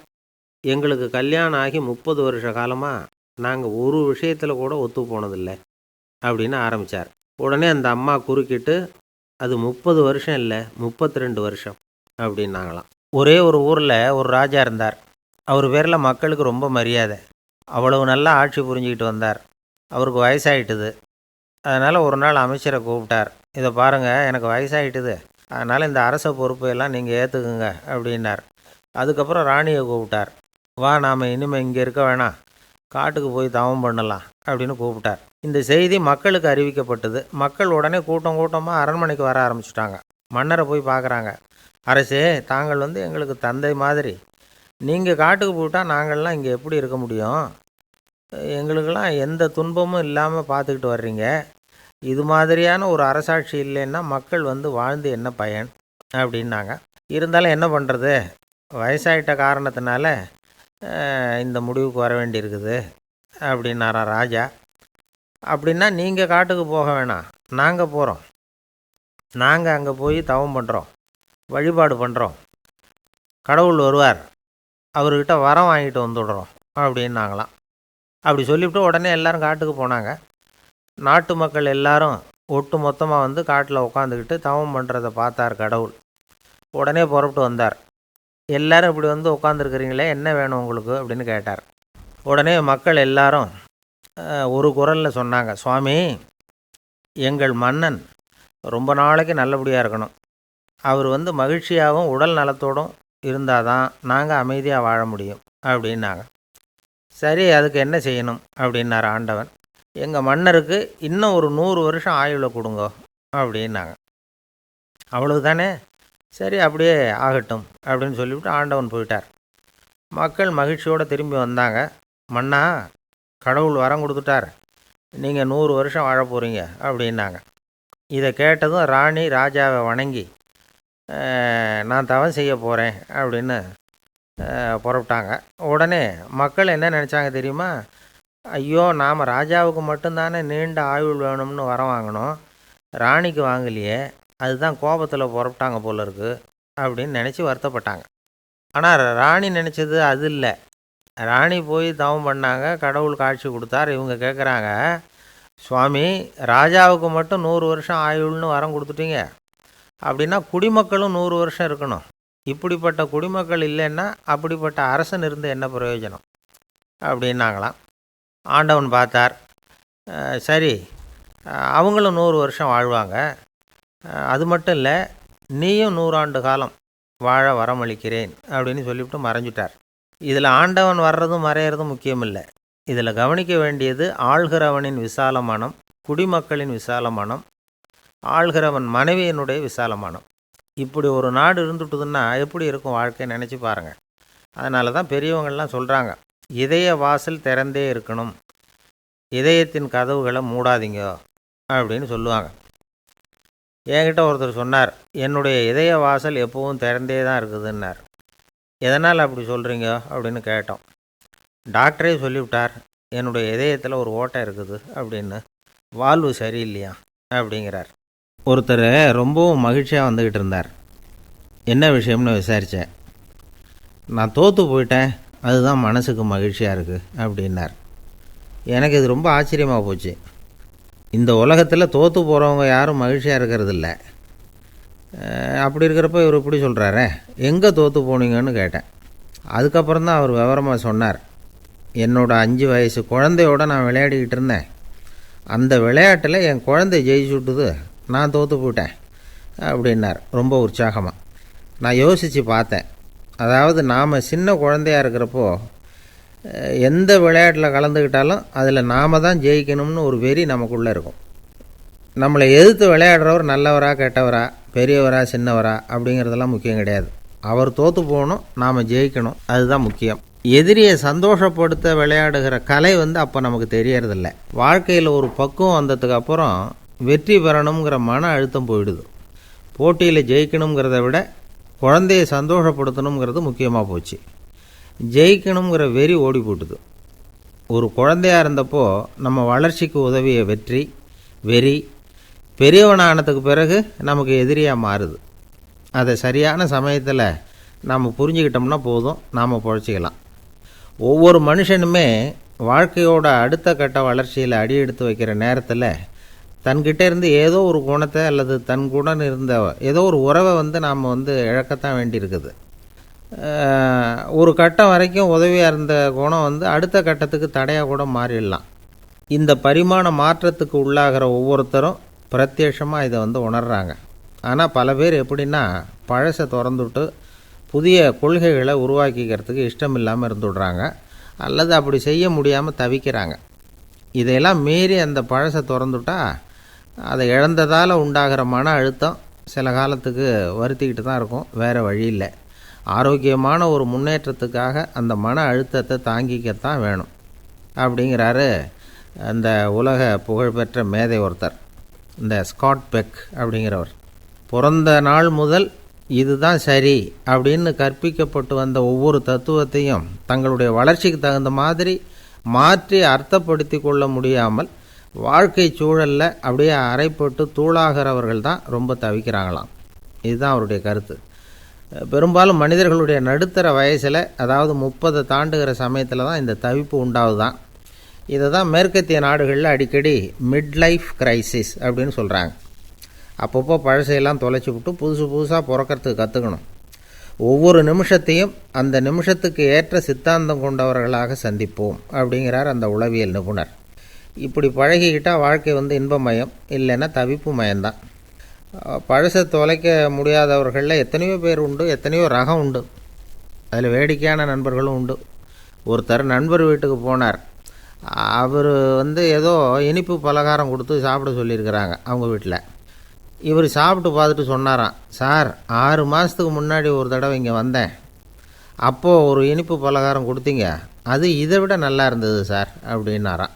எங்களுக்கு கல்யாணம் ஆகி 30 வருஷ காலமாக நாங்கள் ஒரு விஷயத்தில் கூட ஒத்து போனதில்லை அப்படின்னு ஆரம்பித்தார். உடனே அந்த அம்மா குறுக்கிட்டு, அது 30 வருஷம் இல்லை, 32 வருஷம் அப்படின்னாங்களாம். ஒரே ஒரு ஊரில் ஒரு ராஜா இருந்தார். அவர் பேரில் மக்களுக்கு ரொம்ப மரியாதை. அவ்வளவு நல்லா ஆட்சி புரிஞ்சுக்கிட்டு வந்தார். அவருக்கு வயசாகிட்டுது. அதனால் ஒரு நாள் அமைச்சரை கூப்பிட்டார். இதை பாருங்கள், எனக்கு வயசாகிட்டுது, அதனால் இந்த அரச பொறுப்பையெல்லாம் நீங்கள் ஏற்றுக்குங்க அப்படின்னார். அதுக்கப்புறம் ராணியை கூப்பிட்டார். வா, நாம் இனிமேல் இங்கே இருக்க வேணாம், காட்டுக்கு போய் தவம் பண்ணலாம் அப்படின்னு கூப்பிட்டார். இந்த செய்தி மக்களுக்கு அறிவிக்கப்பட்டது. மக்கள் உடனே கூட்டம் கூட்டமாக அரண்மனைக்கு வர ஆரம்பிச்சிட்டாங்க. மன்னரை போய் பார்க்குறாங்க. அரசே, தாங்கள் எங்களுக்கு தந்தை மாதிரி. நீங்கள் காட்டுக்கு போயிட்டால் நாங்கள்லாம் இங்கே எப்படி இருக்க முடியும்? எங்களுக்கெல்லாம் எந்த துன்பமும் இல்லாமல் பார்த்துக்கிட்டு வர்றீங்க. இது மாதிரியான ஒரு அரசாட்சி இல்லைன்னா மக்கள் வாழ்ந்து என்ன பயன் அப்படின்னாங்க. இருந்தாலும் என்ன பண்ணுறது, வயசாயிட்ட காரணத்தினால இந்த முடிவுக்கு வர வேண்டியிருக்குது அப்படின்னாராம் ராஜா. அப்படின்னா நீங்கள் காட்டுக்கு போக வேணாம், நாங்கள் போகிறோம். நாங்கள் அங்கே போய் தவம் பண்ணுறோம், வழிபாடு பண்ணுறோம். கடவுள் வருவார், அவர்கிட்ட வரம் வாங்கிட்டு வந்துடுறோம் அப்படின்னாங்களாம். அப்படி சொல்லிவிட்டு உடனே எல்லோரும் காட்டுக்கு போனாங்க. நாட்டு மக்கள் எல்லாரும் ஒட்டு மொத்தமாக காட்டில் உட்காந்துக்கிட்டு தவம் பண்ணுறதை பார்த்தார் கடவுள். உடனே புறப்பட்டு வந்தார். எல்லோரும் இப்படி உட்காந்துருக்குறீங்களே, என்ன வேணும் உங்களுக்கு அப்படின்னு கேட்டார். உடனே மக்கள் எல்லாரும் ஒரு குரலில் சொன்னாங்க, சுவாமி, எங்கள் மன்னன் ரொம்ப நாளைக்கு நல்லபடியாக இருக்கணும். அவர் மகிழ்ச்சியாகவும் உடல் நலத்தோடும் இருந்தால் தான் நாங்கள் அமைதியாக வாழ முடியும் அப்படின்னாங்க. சரி, அதுக்கு என்ன செய்யணும் அப்படின்னார் ஆண்டவன். எங்கள் மன்னருக்கு இன்னும் ஒரு 100 வருஷம் ஆயுளை கொடுங்க அப்படின்னாங்க. அவ்வளவு தானே, சரி அப்படியே ஆகட்டும் அப்படின்னு சொல்லிவிட்டு ஆண்டவன் போயிட்டார். மக்கள் மகிழ்ச்சியோடு திரும்பி வந்தாங்க. மன்னா, கடவுள் வரம் கொடுத்துட்டார், நீங்கள் 100 வருஷம் வாழ போகிறீங்க அப்படின்னாங்க. இதை கேட்டதும் ராணி ராஜாவை வணங்கி, நான் தவம் செய்ய போகிறேன் அப்படின்னு புறப்பட்டாங்க. உடனே மக்கள் என்ன நினச்சாங்க தெரியுமா? ஐயோ, நாம் ராஜாவுக்கு மட்டும்தானே நீண்ட ஆயுள் வேணும்னு வரம் வாங்கினோம், ராணிக்கு வாங்கலையே, அதுதான் கோபத்தில் புறப்பட்டாங்க போல இருக்குது அப்படின்னு நினச்சி வருத்தப்பட்டாங்க. ஆனால் ராணி நினச்சது அது இல்லை. ராணி போய் தவம் பண்ணாங்க, கடவுள் காட்சி கொடுத்தார். இவங்க கேட்குறாங்க, சுவாமி, ராஜாவுக்கு மட்டும் 100 வருஷம் ஆயுள்னு வரம் கொடுத்துட்டீங்க, அப்படின்னா குடிமக்களும் 100 வருஷம் இருக்கணும். இப்படிப்பட்ட குடிமக்கள் இல்லைன்னா அப்படிப்பட்ட அரசன் இருந்து என்ன பிரயோஜனம் அப்படின்னாங்களாம். ஆண்டவன் பார்த்தார். சரி, அவங்களும் 100 வருஷம் வாழ்வாங்க, அது மட்டும் இல்லை, நீயும் 100 ஆண்டு காலம் வாழ வரமளிக்கிறேன் அப்படின்னு சொல்லிவிட்டு மறைஞ்சிட்டார். இதில் ஆண்டவன் வர்றதும் மறையிறதும் முக்கியமில்லை. இதில் கவனிக்க வேண்டியது ஆள்கிறவனின் விசால மனம், குடிமக்களின் விசால மனம், ஆள்கிறவன் மனைவியினுடைய விசால மனம். இப்படி ஒரு நாடு இருந்துட்டுதுன்னா எப்படி இருக்கும் வாழ்க்கை நினச்சி பாருங்கள். அதனால தான் பெரியவங்கள்லாம் சொல்கிறாங்க, இதய வாசல் திறந்தே இருக்கணும், இதயத்தின் கதவுகளை மூடாதீங்க அப்படின்னு சொல்லுவாங்க. என்கிட்ட ஒருத்தர் சொன்னார், என்னுடைய இதய வாசல் எப்பவும் திறந்தே தான் இருக்குதுன்னார். எதனால் அப்படி சொல்கிறீங்க அப்படின்னு கேட்டோம். டாக்டரே சொல்லிவிட்டார், என்னுடைய இதயத்தில் ஒரு ஓட்டை இருக்குது அப்படின்னு, வால்வு சரியில்லையா அப்படிங்கிறார். ஒருத்தர் ரொம்பவும் மகிழ்ச்சியாக வந்துக்கிட்டு இருந்தார். என்ன விஷயம்னு விசாரித்தேன். நான் தோற்று போயிட்டேன், அதுதான் மனசுக்கு மகிழ்ச்சியாக இருக்குது அப்படின்னார். எனக்கு இது ரொம்ப ஆச்சரியமாக போச்சு. இந்த உலகத்தில் தோற்று போகிறவங்க யாரும் மகிழ்ச்சியாக இருக்கிறதில்ல. அப்படி இருக்கிறப்ப இவர் இப்படி சொல்கிறாரே, எங்கே தோற்று போனீங்கன்னு கேட்டேன். அதுக்கப்புறம் தான் அவர் விவரமாக சொன்னார். என்னோடய 5 வயசு குழந்தையோடு நான் விளையாடிக்கிட்டு இருந்தேன். அந்த விளையாட்டில் என் குழந்தை ஜெயிச்சுட்டுது, நான் தோற்று போயிட்டேன் அப்படின்னார் ரொம்ப உற்சாகமாக. நான் யோசித்து பார்த்தேன். அதாவது நாம் சின்ன குழந்தையாக இருக்கிறப்போ எந்த விளையாட்டில் கலந்துக்கிட்டாலும் அதில் நாம் தான் ஜெயிக்கணும்னு ஒரு வெறி நமக்குள்ளே இருக்கும். நம்மளை எதிர்த்து விளையாடுறவர் நல்லவரா கெட்டவரா, பெரியவரா சின்னவரா அப்படிங்கிறதெல்லாம் முக்கியம் கிடையாது. அவர் தோற்று போகணும், நாம் ஜெயிக்கணும், அதுதான் முக்கியம். எதிரியை சந்தோஷப்படுத்த விளையாடுகிற கலை அப்போ நமக்கு தெரியறதில்ல. வாழ்க்கையில் ஒரு பக்குவம் வந்ததுக்கு அப்புறம் வெற்றி பெறணுங்கிற மன அழுத்தம் போயிடுது. போட்டியில் ஜெயிக்கணுங்கிறத விட குழந்தையை சந்தோஷப்படுத்தணுங்கிறது முக்கியமாக போச்சு. ஜெயிக்கணுங்கிற வெறி ஓடி போட்டுது. ஒரு குழந்தையாக இருந்தப்போ நம்ம வளர்ச்சிக்கு உதவிய வெறி பெரியவனானதுக்கு பிறகு நமக்கு எதிரியாக மாறுது. அதை சரியான சமயத்தில் நாம் புரிஞ்சுக்கிட்டோம்னா போதும், நாம் பொழைச்சிக்கலாம். ஒவ்வொரு மனுஷனுமே வாழ்க்கையோட அடுத்த கட்ட வளர்ச்சியில் அடி எடுத்து வைக்கிற நேரத்தில் தன்கிட்ட இருந்து ஏதோ ஒரு குணத்தை அல்லது தன் குணம் இருந்த ஏதோ ஒரு உறவை நாம் இழக்கத்தான் வேண்டியிருக்குது. ஒரு கட்டம் வரைக்கும் உதவியாக இருந்த குணம் அடுத்த கட்டத்துக்கு தடையாக கூட மாறிடலாம். இந்த பரிமாண மாற்றத்துக்கு உள்ளாகிற ஒவ்வொருத்தரும் பிரத்யட்சமாக இதை உணர்கிறாங்க. ஆனால் பல பேர் எப்படின்னா பழசை திறந்துவிட்டு புதிய கொள்கைகளை உருவாக்கிக்கிறதுக்கு இஷ்டம் இல்லாமல் இருந்துவிடுறாங்க, அல்லது அப்படி செய்ய முடியாமல் தவிக்கிறாங்க. இதையெல்லாம் மீறி அந்த பழசை திறந்துவிட்டா அதை இழந்ததால் உண்டாகிற மன அழுத்தம் சில காலத்துக்கு வருத்திக்கிட்டு தான் இருக்கும், வேறு வழி இல்லை. ஆரோக்கியமான ஒரு முன்னேற்றத்துக்காக அந்த மன அழுத்தத்தை தாங்கிக்கத்தான் வேணும் அப்படிங்கிறாரு அந்த உலக புகழ்பெற்ற மேதை ஒருத்தர், இந்த ஸ்காட் பெக் அப்படிங்கிறவர். பிறந்த நாள் முதல் இதுதான் சரி அப்படின்னு கற்பிக்கப்பட்டு வந்த ஒவ்வொரு தத்துவத்தையும் தங்களுடைய வளர்ச்சிக்கு தகுந்த மாதிரி மாற்றி அர்த்தப்படுத்தி கொள்ள முடியாமல் வாழ்க்கை சூழலில் அப்படியே அரைப்பட்டு தூளாகிறவர்கள் தான் ரொம்ப தவிக்கிறாங்களாம். இதுதான் அவருடைய கருத்து. பெரும்பாலும் மனிதர்களுடைய நடுத்தர வயசில், அதாவது 30 தாண்டுகிற சமயத்தில் தான் இந்த தவிப்பு உண்டாகுதான். இதை தான் மேற்கத்திய நாடுகளில் அடிக்கடி மிட் லைஃப் கிரைசிஸ் அப்படின்னு சொல்கிறாங்க. அப்பப்போ பழசையெல்லாம் தொலைச்சி விட்டு புதுசாக பிறக்கிறதுக்கு கற்றுக்கணும். ஒவ்வொரு நிமிஷத்தையும் அந்த நிமிஷத்துக்கு ஏற்ற சித்தாந்தம் கொண்டவர்களாக சந்திப்போம் அப்படிங்கிறார் அந்த உளவியல் நிபுணர். இப்படி பழகிக்கிட்டால் வாழ்க்கை இன்பமயம், இல்லைன்னா தவிப்பு மயம்தான். பழசை தொலைக்க முடியாதவர்களில் எத்தனையோ பேர் உண்டு, எத்தனையோ ரகம் உண்டு. அதில் வேடிக்கையான நண்பர்களும் உண்டு. ஒருத்தர் நண்பர் வீட்டுக்கு போனார். அவர் ஏதோ இனிப்பு பலகாரம் கொடுத்து சாப்பிட சொல்லியிருக்கிறாங்க அவங்க வீட்டில். இவர் சாப்பிட்டு பார்த்துட்டு சொன்னாராம், சார் 6 மாதத்துக்கு முன்னாடி ஒரு தடவை இங்கே வந்தேன், அப்போது ஒரு இனிப்பு பலகாரம் கொடுத்தீங்க, அது இதை விட நல்லா இருந்தது சார் அப்படின்னாராம்.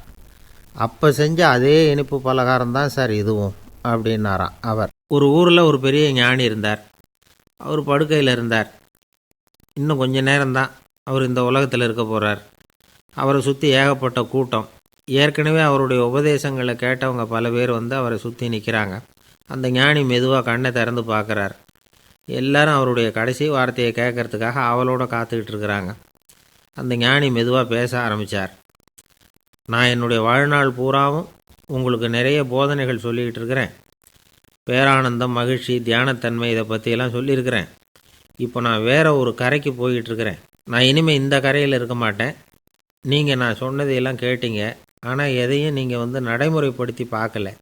அப்போ செஞ்ச அதே இனிப்பு பலகாரம் தான் சார் இதுவும் அப்படின்னாராம் அவர். ஒரு ஊரில் ஒரு பெரிய ஞானி இருந்தார். அவர் படுக்கையில் இருந்தார். இன்னும் கொஞ்ச நேரம்தான் அவர் இந்த உலகத்தில் இருக்க போகிறார். அவரை சுற்றி ஏகப்பட்ட கூட்டம். ஏற்கனவே அவருடைய உபதேசங்களை கேட்டவங்க பல பேர் அவரை சுற்றி நிற்கிறாங்க. அந்த ஞானி மெதுவாக கண்ணை திறந்து பார்க்குறார். எல்லாரும் அவருடைய கடைசி வார்த்தையை கேட்கறதுக்காக அவளோட காத்துக்கிட்டு இருக்கிறாங்க. அந்த ஞானி மெதுவாக பேச ஆரம்பித்தார். நான் என்னுடைய வாழ்நாள் பூராவும் உங்களுக்கு நிறைய போதனைகள் சொல்லிக்கிட்டு இருக்கிறேன். பேரானந்தம், மகிழ்ச்சி, தியானத்தன்மை, இதை பற்றியெல்லாம் சொல்லியிருக்கிறேன். இப்போ நான் வேறு ஒரு கரைக்கு போய்கிட்டுருக்கிறேன். நான் இனிமேல் இந்த கரையில் இருக்க மாட்டேன். நீங்கள் நான் சொன்னதையெல்லாம் கேட்டீங்க, ஆனால் எதையும் நீங்கள் நடைமுறைப்படுத்தி பார்க்கல.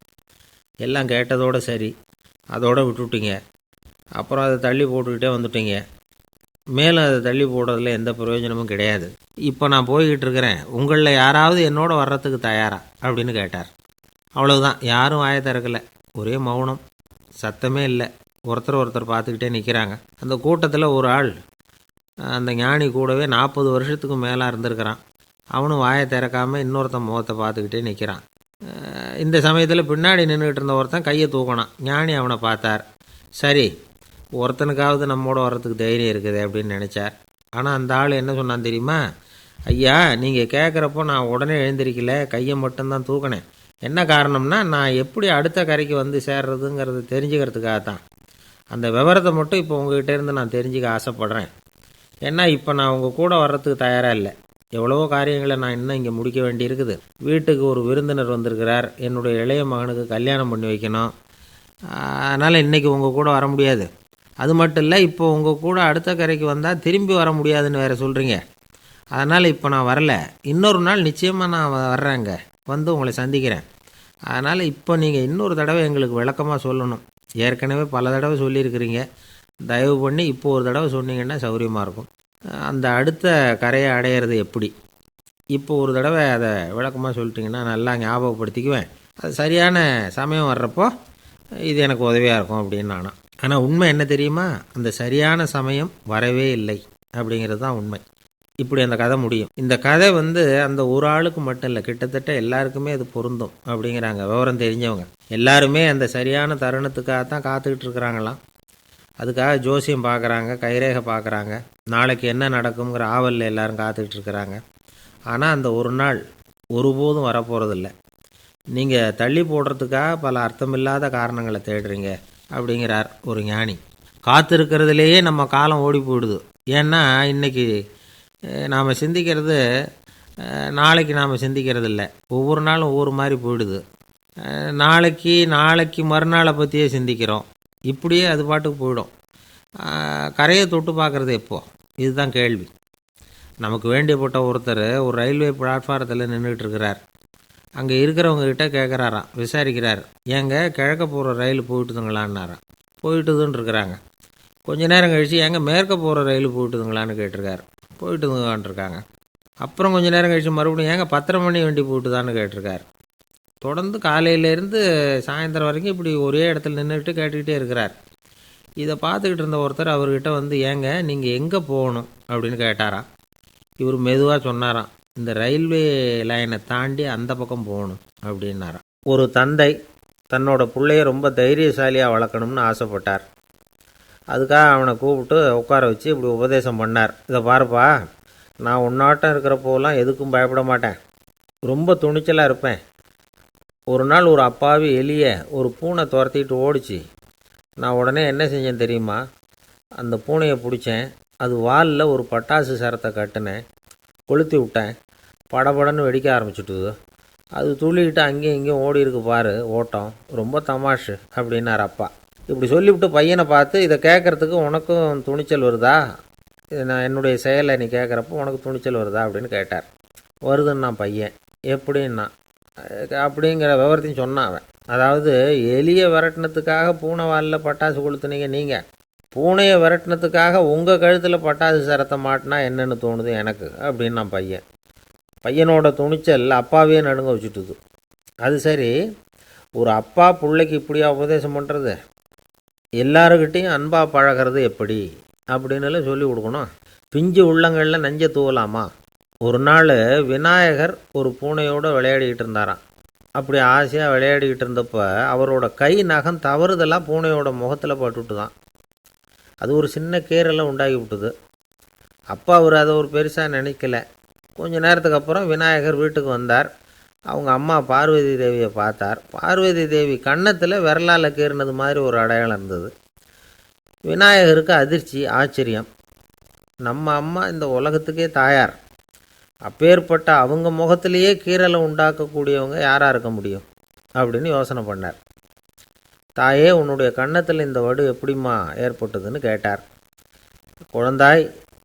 எல்லாம் கேட்டதோடு சரி, அதோடு விட்டுவிட்டீங்க. அப்புறம் அதை தள்ளி போட்டுக்கிட்டே வந்துட்டீங்க. மேலும் அதை தள்ளி போடுறதுல எந்த பிரயோஜனமும் கிடையாது. இப்போ நான் போய்கிட்டு இருக்கிறேன், உங்களில் யாராவது என்னோட வர்றதுக்கு தயாரா அப்படின்னு கேட்டார். அவ்வளவுதான், யாரும் வாயை திறக்கலை. ஒரே மௌனம், சத்தமே இல்லை. ஒருத்தர் பார்த்துக்கிட்டே நிற்கிறாங்க. அந்த கூட்டத்தில் ஒரு ஆள் அந்த ஞானி கூடவே 40 வருஷத்துக்கு மேலே இருந்திருக்கிறான். அவனும் வாயை திறக்காமல் இன்னொருத்தன் முகத்தை பார்த்துக்கிட்டே நிற்கிறான். இந்த சமயத்தில் பின்னாடி நின்றுக்கிட்டு இருந்த ஒருத்தன் கையை தூக்கினான். ஞானி அவனை பார்த்தார். சரி, ஒருத்தனுக்காவது நம்மோட வர்றதுக்கு தைரியம் இருக்குது அப்படின்னு நினச்சார். ஆனால் அந்த ஆள் என்ன சொன்னான் தெரியுமா? ஐயா, நீங்கள் கேட்குறப்போ நான் உடனே எழுந்திருக்கல, கையை மட்டும்தான் தூக்கினேன். என்ன காரணம்னா, நான் எப்படி அடுத்த கரைக்கு சேர்றதுங்கிறத தெரிஞ்சுக்கிறதுக்காகத்தான். அந்த விவரத்தை மட்டும் இப்போ உங்ககிட்ட இருந்து நான் தெரிஞ்சுக்க ஆசைப்பட்றேன். ஏன்னா இப்போ நான் உங்கள் கூட வர்றதுக்கு தயாராக இல்லை. எவ்வளவோ காரியங்களை நான் இன்னும் இங்கே முடிக்க வேண்டியிருக்குது. வீட்டுக்கு ஒரு விருந்தினர் வந்திருக்கிறார். என்னுடைய இளைய மகனுக்கு கல்யாணம் பண்ணி வைக்கணும். அதனால் இன்றைக்கி உங்கள் கூட வர முடியாது. அது மட்டும் இல்லை, இப்போ உங்கள் கூட அடுத்த கரைக்கு வந்தால் திரும்பி வர முடியாதுன்னு வேறு சொல்கிறீங்க. அதனால் இப்போ நான் வரல. இன்னொரு நாள் நிச்சயமாக நான் வர்றேங்க, உங்களை சந்திக்கிறேன். அதனால் இப்போ நீங்கள் இன்னொரு தடவை எங்களுக்கு விளக்கமாக சொல்லணும். ஏற்கனவே பல தடவை சொல்லியிருக்கிறீங்க. தயவு பண்ணி இப்போ ஒரு தடவை சொன்னீங்கன்னா சௌகரியமாக இருக்கும். அந்த அடுத்த கரையை அடையிறது எப்படி? இப்போ ஒரு தடவை அதை விளக்கமாக சொல்லிட்டிங்கன்னா நல்லா ஞாபகப்படுத்திக்குவேன். அது சரியான சமயம் வர்றப்போ இது எனக்கு உதவியாக இருக்கும் அப்படின்னு நானா. ஆனால் உண்மை என்ன தெரியுமா? அந்த சரியான சமயம் வரவே இல்லை அப்படிங்கிறது தான் உண்மை. இப்படி அந்த கதை முடியும். இந்த கதை அந்த ஒரு ஆளுக்கு மட்டும் இல்லை, கிட்டத்தட்ட எல்லாருக்குமே அது பொருந்தும் அப்படிங்கிறாங்க விவரம் தெரிஞ்சவங்க. எல்லாருமே அந்த சரியான தருணத்துக்காகத்தான் காத்துக்கிட்டு இருக்கிறாங்களாம். அதுக்காக ஜோசியம் பார்க்குறாங்க, கைரேகை பார்க்குறாங்க, நாளைக்கு என்ன நடக்குங்கிற ஆவலில் எல்லோரும் காத்துக்கிட்டு இருக்கிறாங்க. ஆனால் அந்த ஒரு நாள் ஒருபோதும் வரப்போகிறதில்ல. நீங்கள் தள்ளி போடுறதுக்காக பல அர்த்தமில்லாத காரணங்களை தேடுறீங்க அப்படிங்கிறார் ஒரு ஞானி. காத்திருக்கிறதுலேயே நம்ம காலம் ஓடி போயிடுது. ஏன்னா இன்றைக்கி நாம் சிந்திக்கிறது நாளைக்கு நாம் சிந்திக்கிறது இல்லை. ஒவ்வொரு நாளும் ஒவ்வொரு மாதிரி போயிடுது. நாளைக்கு மறுநாளை பற்றியே சிந்திக்கிறோம். இப்படியே அது பாட்டுக்கு போயிடும். கரையை தொட்டு பார்க்குறது எப்போ, இதுதான் கேள்வி. நமக்கு வேண்டியப்பட்ட ஒருத்தர் ஒரு ரயில்வே பிளாட்ஃபாரத்தில் நின்றுட்டு இருக்கிறார். அங்கே இருக்கிறவங்ககிட்ட கேட்குறாராம், விசாரிக்கிறார். ஏங்க கிழக்க போகிற ரயில் போயிட்டுதுங்களான்னாராம். போயிட்டுதுன்னு இருக்கிறாங்க. கொஞ்ச நேரம் கழித்து ஏங்க மேற்க போகிற ரயில் போயிட்டுதுங்களான்னு கேட்டிருக்காரு. போயிட்டுதுங்களான்ருக்காங்க. அப்புறம் கொஞ்சம் நேரம் கழித்து மறுபடியும் ஏங்க 10:30 மணி வண்டி போயிட்டுதான்னு கேட்டிருக்காரு. தொடர்ந்து காலையிலேருந்து சாயந்தரம் வரைக்கும் இப்படி ஒரே இடத்துல நின்றுட்டு கேட்டுக்கிட்டே இருக்கிறார். இதை பார்த்துக்கிட்டு இருந்த ஒருத்தர் அவர்கிட்ட வந்து, ஏங்க நீங்கள் எங்கே போகணும் அப்படின்னு கேட்டாராம். இவர் மெதுவாக சொன்னாராம், இந்த ரயில்வே லைனை தாண்டி அந்த பக்கம் போகணும் அப்படின்னாராம். ஒரு தந்தை தன்னோட பிள்ளைய ரொம்ப தைரியசாலியாக வளர்க்கணும்னு ஆசைப்பட்டார். அதுக்காக அவனை கூப்பிட்டு உட்கார வச்சு இப்படி உபதேசம் பண்ணார். இதை பாருப்பா, நான் உன்னாட்டம் இருக்கிறப்போலாம் எதுக்கும் பயப்பட மாட்டேன், ரொம்ப துணிச்சலாக இருப்பேன். ஒரு நாள் ஒரு அப்பாவி எலியை ஒரு பூனை துரத்திட்டு ஓடிச்சு. நான் உடனே என்ன செஞ்சேன் தெரியுமா? அந்த பூனையை பிடிச்சேன், அது வாலில் ஒரு பட்டாசு சரத்தை கட்டினேன், கொளுத்தி விட்டேன். படபடன்னு வெடிக்க ஆரம்பிச்சுட்டுது. அது துள்ளிக்கிட்டு அங்கேயும் இங்கேயும் ஓடி இருக்கு பாரு ஓட்டம், ரொம்ப தமாஷு அப்படின்னார் அப்பா. இப்படி சொல்லிவிட்டு பையனை பார்த்து, இதை கேட்குறதுக்கு உனக்கும் துணிச்சல் வருதா? நான் என்னுடைய செயலை நீ கேட்குறப்போ உனக்கு துணிச்சல் வருதா அப்படின்னு கேட்டார். வருதுன்னா பையன். எப்படின்னா அப்படிங்கிற விவரத்தையும் சொன்னான் அவன். அதாவது எலியை விரட்டினத்துக்காக பூனை வாலில் பட்டாசு கொளுத்துனீங்க நீங்கள், பூனையை விரட்டினத்துக்காக உங்கள் கழுத்தில் பட்டாசு சரத்தை மாட்டினா என்னென்னு தோணுது எனக்கு அப்படின்னு நான் பையன். பையனோட துணிச்சல் அப்பாவே நடுங்க வச்சுட்டுது. அது சரி, ஒரு அப்பா பிள்ளைக்கு இப்படியா உபதேசம் பண்ணுறது? எல்லாருக்கிட்டையும் அன்பாக பழகிறது எப்படி அப்படின்னு சொல்லி கொடுக்கணும். பிஞ்சு உள்ளங்களில் நஞ்சை தூவலாமா? ஒரு நாள் விநாயகர் ஒரு பூனையோடு விளையாடிக்கிட்டு இருந்தாராம். அப்படி ஆசையாக விளையாடிக்கிட்டு இருந்தப்போ அவரோட கை நகம் தவறுதெல்லாம் பூனையோட முகத்தில் பட்டுட்டு தான். அது ஒரு சின்ன கீறலை உண்டாகி விட்டுது. அப்பா அவர் அதை ஒரு பெருசாக நினைக்கல. கொஞ்ச நேரத்துக்கு அப்புறம் விநாயகர் வீட்டுக்கு வந்தார். அவங்க அம்மா பார்வதி தேவியை பார்த்தார். பார்வதி தேவி கன்னத்தில் விரலால் கீறினது மாதிரி ஒரு அடையாளம் இருந்தது. விநாயகருக்கு அதிர்ச்சி, ஆச்சரியம். நம்ம அம்மா இந்த உலகத்துக்கே தாயார், அப்பேற்பட்ட அவங்க முகத்திலேயே கீறலை உண்டாக்கக்கூடியவங்க யாராக இருக்க முடியும் அப்படின்னு யோசனை பண்ணார். தாயே, உன்னுடைய கன்னத்தில் இந்த வடு எப்படிம்மா ஏற்பட்டதுன்னு கேட்டார். குழந்தாய்,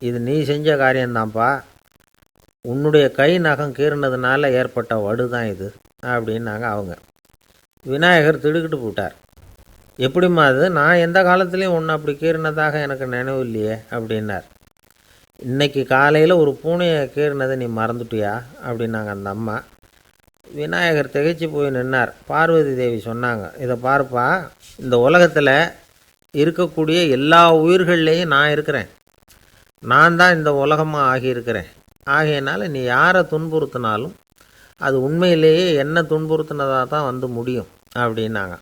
இது நீ செஞ்ச காரியம்தான்ப்பா, உன்னுடைய கை நகம் கீறினதுனால ஏற்பட்ட வடு தான் இது அப்படின்னாங்க அவங்க. விநாயகர் திடுக்கிட்டு போட்டார். எப்படிம்மா அது? நான் எந்த காலத்துலேயும் ஒன்று அப்படி கீறினதாக எனக்கு நினைவு இல்லையே அப்படின்னார். இன்னைக்கு காலையில் ஒரு பூனையை கீறினதை நீ மறந்துட்டியா அப்படின்னாங்க அந்த அம்மா. விநாயகர் திகைச்சு போய் நின்னார். பார்வதி தேவி சொன்னாங்க, இதை பாருப்பா, இந்த உலகத்தில் இருக்கக்கூடிய எல்லா உயிர்கள்லேயும் நான் இருக்கிறேன். நான் தான் இந்த உலகமாக ஆகியிருக்கிறேன். ஆகையினால நீ யாரை துன்புறுத்தினாலும் அது உண்மையிலேயே என்ன துன்புறுத்தினதாக தான் வந்து முடியும் அப்படின்னாங்க.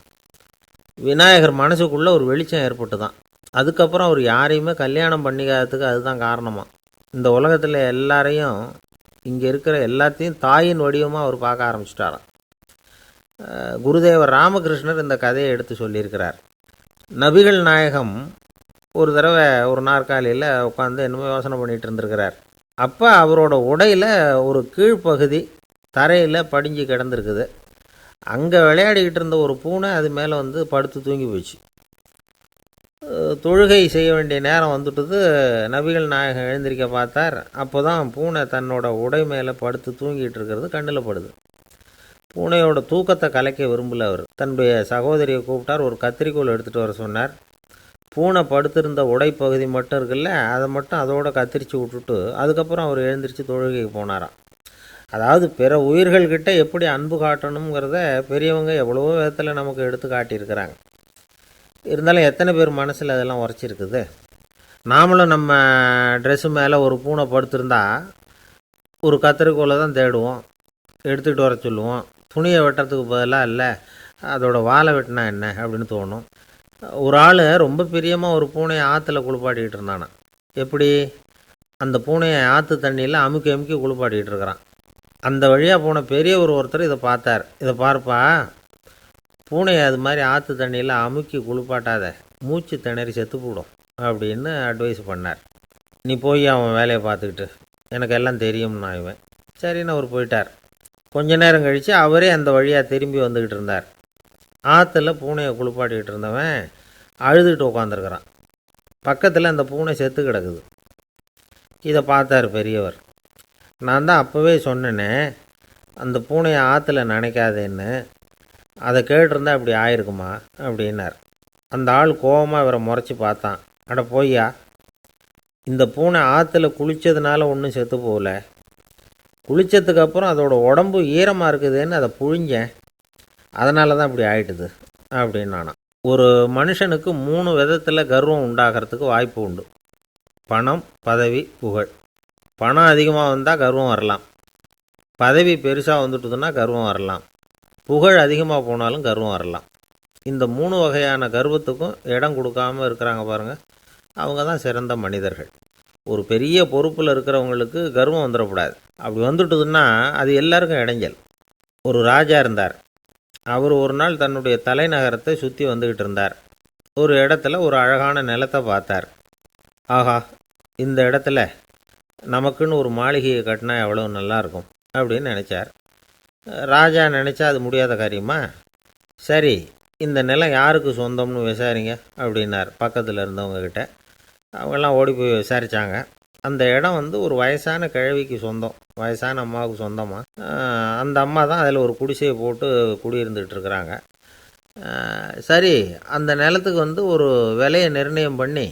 விநாயகர் மனசுக்குள்ளே ஒரு வெளிச்சம் ஏற்பட்டு தான். அதுக்கப்புறம் அவர் யாரையுமே கல்யாணம் பண்ணிக்காததுக்கு அதுதான் காரணமாக. இந்த உலகத்தில் எல்லாரையும், இங்கே இருக்கிற எல்லாத்தையும் தாயின் வடிவமாக அவர் பார்க்க ஆரம்பிச்சிட்டாராம். குருதேவர் ராமகிருஷ்ணர் இந்த கதையை எடுத்து சொல்லியிருக்கிறார். நபிகள் நாயகம் ஒரு தடவை ஒரு நாற்காலியில் உட்காந்து என்னமோ யோசனை பண்ணிகிட்டு இருந்திருக்கிறார். அப்போ அவரோட உடையில் ஒரு கீழ்ப்பகுதி தரையில் படிஞ்சு கிடந்திருக்குது. அங்கே விளையாடிக்கிட்டு இருந்த ஒரு பூனை அது மேலே வந்து படுத்து தூங்கி போச்சு. தொழுகை செய்ய வேண்டிய நேரம் வந்துட்டுது. நபிகள் நாயகம் எழுந்திருக்க பார்த்தார். அப்போ தான் பூனை தன்னோட உடை மேலே படுத்து தூங்கிட்டு இருக்கிறது கண்ணில் படுது. பூனையோட தூக்கத்தை கலைக்க விரும்பல அவர். தன்னுடைய சகோதரியை கூப்பிட்டார். ஒரு கத்திரிக்கோல் எடுத்துகிட்டு வர சொன்னார். பூனை படுத்திருந்த உடைப்பகுதி மட்டும் இருக்குல்ல, அதை மட்டும் அதோட கத்திரிச்சு விட்டுட்டு அதுக்கப்புறம் அவர் எழுந்திரிச்சு தொழுகைக்கு போனாராம். அதாவது பிற உயிர்கள்கிட்ட எப்படி அன்பு காட்டணுங்கிறத பெரியவங்க எவ்வளவோ விதத்தில் நமக்கு எடுத்து காட்டியிருக்கிறாங்க. இருந்தாலும் எத்தனை பேர் மனசில் அதெல்லாம் உரைச்சிருக்குது? நாமளும் நம்ம ட்ரெஸ்ஸு மேலே ஒரு பூனை படுத்திருந்தா ஒரு கத்திரிக்கோலை தான் தேடுவோம், எடுத்துக்கிட்டு வர சொல்லுவோம். துணியை வெட்டுறதுக்கு பதிலாக இல்லை அதோட வாழை வெட்டினா என்ன அப்படின்னு தோணும். ஒரு ஆள் ரொம்ப பிரியமாக ஒரு பூனையை ஆற்றுல குளிப்பாட்டிக்கிட்டு இருந்தானா. எப்படி? அந்த பூனையை ஆற்று தண்ணியில் அமுக்கி அமுக்கி குளிப்பாட்டிக்கிட்டு இருக்கிறான். அந்த வழியாக போன பெரிய ஒருத்தர் இதை பார்த்தார். இதை பார்ப்பா, பூனையை அது மாதிரி ஆற்று தண்ணியில் அமுக்கி குளிப்பாட்டாத, மூச்சு திணறி செத்து போடும் அப்படின்னு அட்வைஸ் பண்ணார். நீ போய் அவன் வேலையை பார்த்துக்கிட்டு, எனக்கு எல்லாம் தெரியும்னா இவன் சரின்னு அவர் போயிட்டார். கொஞ்ச நேரம் கழித்து அவரே அந்த வழியாக திரும்பி வந்துக்கிட்டு இருந்தார். ஆற்றுல பூனையை குளிப்பாட்டிக்கிட்டு இருந்தவன் அழுதுகிட்டு உட்காந்துருக்கிறான். பக்கத்தில் அந்த பூனை செத்து கிடக்குது. இதை பார்த்தார் பெரியவர். நான் தான் அப்போவே சொன்னேனே அந்த பூனையை ஆற்றுல நினைக்காதேன்னு, அதை கேட்டிருந்தா இப்படி ஆயிருக்குமா அப்படின்னார். அந்த ஆள் கோபமாக இவரை முறைச்சி பார்த்தான். அட போய்யா, இந்த பூனை ஆற்றுல குளித்ததுனால ஒன்றும் செத்து போகல, குளித்ததுக்கப்புறம் அதோட உடம்பு ஈரமாக இருக்குதுன்னு அதை புழிஞ்சேன், அதனால தான் இப்படி ஆயிட்டுது அப்படின்னானான். ஒரு மனுஷனுக்கு 3 விதத்தில் கர்வம் உண்டாகிறதுக்கு வாய்ப்பு உண்டு. பணம், பதவி, புகழ். பணம் அதிகமாக வந்தால் கர்வம் வரலாம், பதவி பெருசாக வந்துட்டுதுன்னா கர்வம் வரலாம், புகழ் அதிகமாக போனாலும் கர்வம் வரலாம். இந்த 3 வகையான கர்வத்துக்கும் இடம் கொடுக்காமல் இருக்கிறாங்க பாருங்கள், அவங்க தான் சிறந்த மனிதர்கள். ஒரு பெரிய பொறுப்பில் இருக்கிறவங்களுக்கு கர்வம் வந்துடக்கூடாது. அப்படி வந்துட்டுதுன்னா அது எல்லாருக்கும் இடைஞ்சல். ஒரு ராஜா இருந்தார். அவர் ஒரு நாள் தன்னுடைய தலைநகரத்தை சுற்றி வந்துக்கிட்டு இருந்தார். ஒரு இடத்துல ஒரு அழகான நிலத்தை பார்த்தார். ஆஹா, இந்த இடத்துல நமக்குன்னு ஒரு மாளிகையை கட்டினா எவ்வளோ நல்லாயிருக்கும் அப்படின்னு நினச்சார். ராஜா நினச்சா அது முடியாத காரியமா? சரி, இந்த நிலம் யாருக்கு சொந்தம்னு விசாரிங்க அப்படின்னார் பக்கத்தில் இருந்தவங்கக்கிட்ட. அவங்கெல்லாம் ஓடி போய் விசாரித்தாங்க. அந்த இடம் ஒரு வயசான கிழவிக்கு சொந்தம், வயசான அம்மாவுக்கு சொந்தமாக. அந்த அம்மா தான் அதில் ஒரு குடிசையை போட்டு குடியிருந்துகிட்டு இருக்கிறாங்க. சரி, அந்த நிலத்துக்கு ஒரு விலையை நிர்ணயம் பண்ணி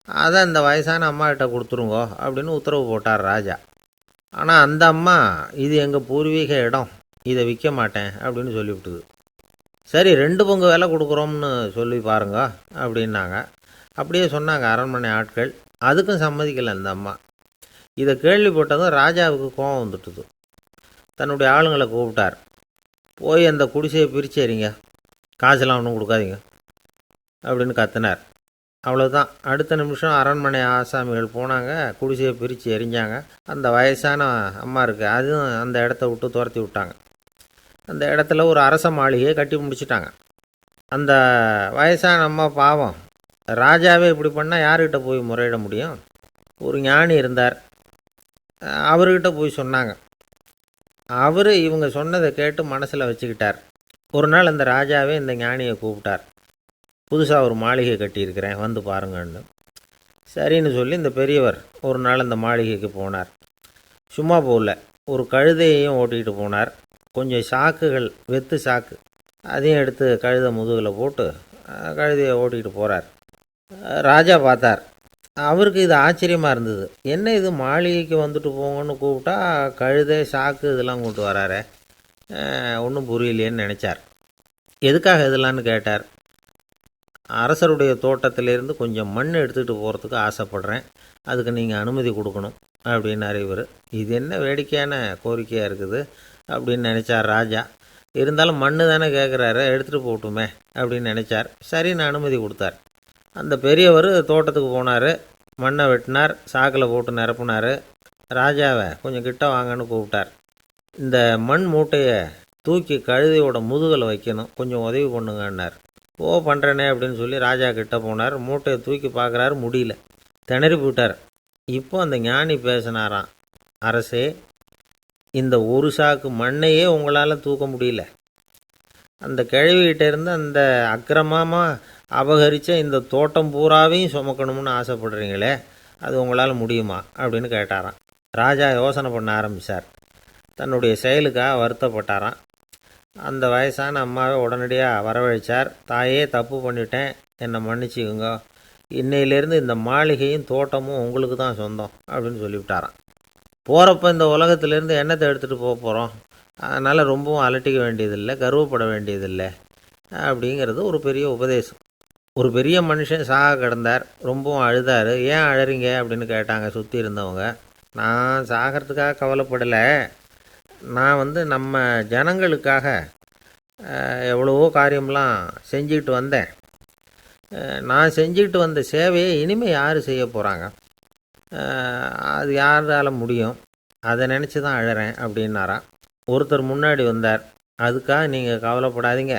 அதை அந்த வயசான அம்மாக்கிட்ட கொடுத்துருங்கோ அப்படின்னு உத்தரவு போட்டார் ராஜா. ஆனால் அந்த அம்மா இது எங்கள் பூர்வீக இடம், இதை விற்க மாட்டேன் அப்படின்னு சொல்லிவிட்டுது. சரி, 2 பங்கு விலை கொடுக்குறோம்னு சொல்லி பாருங்க அப்படின்னாங்க. அப்படியே சொன்னாங்க அரண்மனை ஆட்கள். அதுக்கும் சம்மதிக்கலை அந்த அம்மா. இதை கேள்விப்பட்டதும் ராஜாவுக்கு கோபம் வந்துட்டுது. தன்னுடைய ஆளுங்களை கூப்பிட்டார். போய் அந்த குடிசையை பிரித்து எறிங்க, காசெல்லாம் ஒன்றும் கொடுக்காதீங்க அப்படின்னு கத்தினார். அவ்வளோதான். அடுத்த நிமிஷம் அரண்மனை ஆசாமிகள் போனாங்க, குடிசையை பிரித்து எரிஞ்சாங்க. அந்த வயசான அம்மா இருக்குது, அதுவும் அந்த இடத்த விட்டு துரத்தி விட்டாங்க. அந்த இடத்துல ஒரு அரச மாளிகையை கட்டி முடிச்சிட்டாங்க. அந்த வயசான அம்மா பாவம், ராஜாவே இப்படி பண்ணால் யார்கிட்ட போய் முறையிட முடியும்? ஒரு ஞானி இருந்தார், அவர்கிட்ட போய் சொன்னாங்க. அவர் இவங்க சொன்னதை கேட்டு மனசில் வச்சுக்கிட்டார். ஒரு நாள் அந்த ராஜாவே இந்த ஞானியை கூப்பிட்டார். புதுசாக ஒரு மாளிகை கட்டியிருக்கிறேன், வந்து பாருங்கன்னு. சரின்னு சொல்லி இந்த பெரியவர் ஒரு நாள் அந்த மாளிகைக்கு போனார். சும்மா போகல, ஒரு கழுதையையும் ஓட்டிகிட்டு போனார். கொஞ்சம் சாக்குகள், வெத்து சாக்கு, அதையும் எடுத்து கழுதை முதுகில் போட்டு கழுதையை ஓட்டிகிட்டு போகிறார். ராஜா பார்த்தார். அவருக்கு இது ஆச்சரியமாக இருந்தது. என்ன இது, மாளிகைக்கு வந்துட்டு போங்கன்னு கூப்பிட்டா கழுதை சாக்கு இதெல்லாம் கொண்டு வராரே, ஒன்றும் புரியலையேன்னு நினச்சார். எதுக்காக இதெல்லாம்னு கேட்டார். அரசருடைய தோட்டத்திலேருந்து கொஞ்சம் மண் எடுத்துகிட்டு போகிறதுக்கு ஆசைப்பட்றேன், அதுக்கு நீங்கள் அனுமதி கொடுக்கணும் அப்படின்னாரு இவர். இது என்ன வேடிக்கையான கோரிக்கையாக இருக்குது அப்படின்னு நினச்சார் ராஜா. இருந்தாலும் மண் தானே கேட்குறாரு, எடுத்துகிட்டு போகட்டுமே அப்படின்னு நினச்சார். சரின்னு அனுமதி கொடுத்தார். அந்த பெரியவர் தோட்டத்துக்கு போனார், மண்ணை வெட்டினார், சாக்கில் போட்டு நிரப்புனார். ராஜாவை கொஞ்சம் கிட்ட வாங்கன்னு கூப்பிட்டார். இந்த மண் மூட்டையை தூக்கி கழுதையோட முதுகில் வைக்கணும், கொஞ்சம் உதவி பண்ணுங்கன்னார். பண்ணுறேனே அப்படின்னு சொல்லி ராஜா கிட்ட போனார். மூட்டையை தூக்கி பார்க்குறாரு, முடியல, திணறி போயிட்டார். இப்போ அந்த ஞானி பேசினாராம். அரசே, இந்த ஒரு சாக்கு மண்ணையே உங்களால் தூக்க முடியல, அந்த கிழவிகிட்ட இருந்து அந்த அக்கிரமமாக அபகரித்த இந்த தோட்டம் பூராவையும் சுமக்கணும்னு ஆசைப்படுறீங்களே, அது உங்களால் முடியுமா அப்படின்னு கேட்டாராம். ராஜா யோசனை பண்ண ஆரம்பித்தார். தன்னுடைய செயலுக்காக வருத்தப்பட்டாராம். அந்த வயசான அம்மாவை உடனடியாக வரவழைச்சார். தாயே, தப்பு பண்ணிட்டேன், என்னை மன்னிச்சுக்குங்க, இன்னையிலேருந்து இந்த மாளிகையும் தோட்டமும் உங்களுக்கு தான் சொந்தம் அப்படின்னு சொல்லிவிட்டாராம். போகிறப்ப இந்த உலகத்திலேருந்து எண்ணத்தை எடுத்துகிட்டு போக போகிறோம், அதனால் ரொம்பவும் அலட்டிக்க வேண்டியதில்லை, கர்வப்பட வேண்டியதில்லை அப்படிங்கிறது ஒரு பெரிய உபதேசம். ஒரு பெரிய மனுஷன் சாக கிடந்தார், ரொம்பவும் அழுதார். ஏன் அழறீங்க அப்படின்னு கேட்டாங்க சுற்றி இருந்தவங்க. நான் சாகிறதுக்காக கவலைப்படலை, நான் நம்ம ஜனங்களுக்காக எவ்வளவோ காரியம்லாம் செஞ்சுக்கிட்டு வந்தேன், நான் செஞ்சுக்கிட்டு வந்த சேவையை இனிமேல் யார் செய்ய போகிறாங்க, அது யாரால் முடியும், அதை நினச்சி தான் அழறேன் அப்படின்னாராம். ஒருத்தர் முன்னாடி வந்தார். அதுக்காக நீங்கள் கவலைப்படாதீங்க,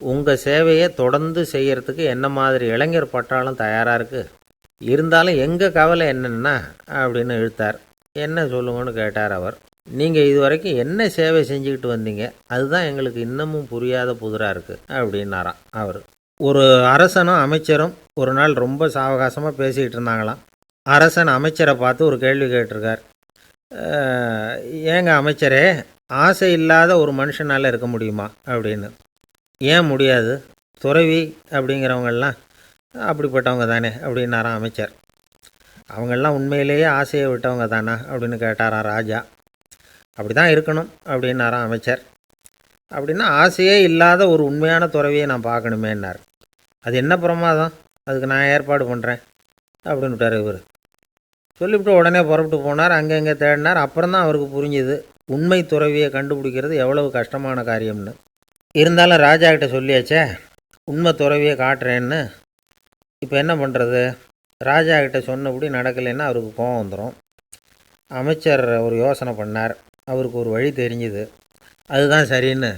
உங்கள் சேவையை தொடர்ந்து செய்கிறதுக்கு என்ன மாதிரி இளைஞர் பட்டாலும் தயாராக இருக்குது. இருந்தாலும் எங்கள் கவலை என்னென்னா அப்படின்னு இழுத்தார். என்ன சொல்லுங்கன்னு கேட்டார் அவர். நீங்கள் இது வரைக்கும் என்ன சேவை செஞ்சுக்கிட்டு வந்தீங்க, அதுதான் எங்களுக்கு இன்னமும் புரியாத புதிராக இருக்குது அப்படின்னாராம் அவர். ஒரு அரசனும் அமைச்சரும் ஒரு நாள் ரொம்ப சாவகாசமாக பேசிக்கிட்டு இருந்தாங்களாம். அரசன் அமைச்சரை பார்த்து ஒரு கேள்வி கேட்டிருக்கார். ஏங்க அமைச்சரே, ஆசை இல்லாத ஒரு மனுஷனால் இருக்க முடியுமா அப்படின்னு. ஏன் முடியாது, துறவி அப்படிங்கிறவங்கெல்லாம் அப்படிப்பட்டவங்க தானே அப்படின்னாராம் அமைச்சர். அவங்கெல்லாம் உண்மையிலேயே ஆசையை விட்டவங்க தானா அப்படின்னு கேட்டாராம் ராஜா. அப்படி தான் இருக்கணும் அப்படின்னாராம் அமைச்சர். அப்படின்னா ஆசையே இல்லாத ஒரு உண்மையான துறவியை நான் பார்க்கணுமேன்னார். அது என்ன பிரமாதம், அதுக்கு நான் ஏற்பாடு பண்ணுறேன் அப்படின்னு விட்டார் இவர். சொல்லிவிட்டு உடனே புறப்பட்டு போனார். அங்கே தேடினார். அப்புறம் தான் அவருக்கு புரிஞ்சுது உண்மை துறவியை கண்டுபிடிக்கிறது எவ்வளவு கஷ்டமான காரியம்னு. இருந்தாலும் ராஜா கிட்ட சொல்லியாச்சே உண்மை துறவியை காட்டுறேன்னு. இப்போ என்ன பண்ணுறது, ராஜா கிட்ட சொன்னபடி நடக்கலைன்னா அவருக்கு கோபம் வந்துடும். அமைச்சர் ஒரு யோசனை பண்ணார். அவருக்கு ஒரு வழி தெரிஞ்சுது. அதுதான் சரின்னு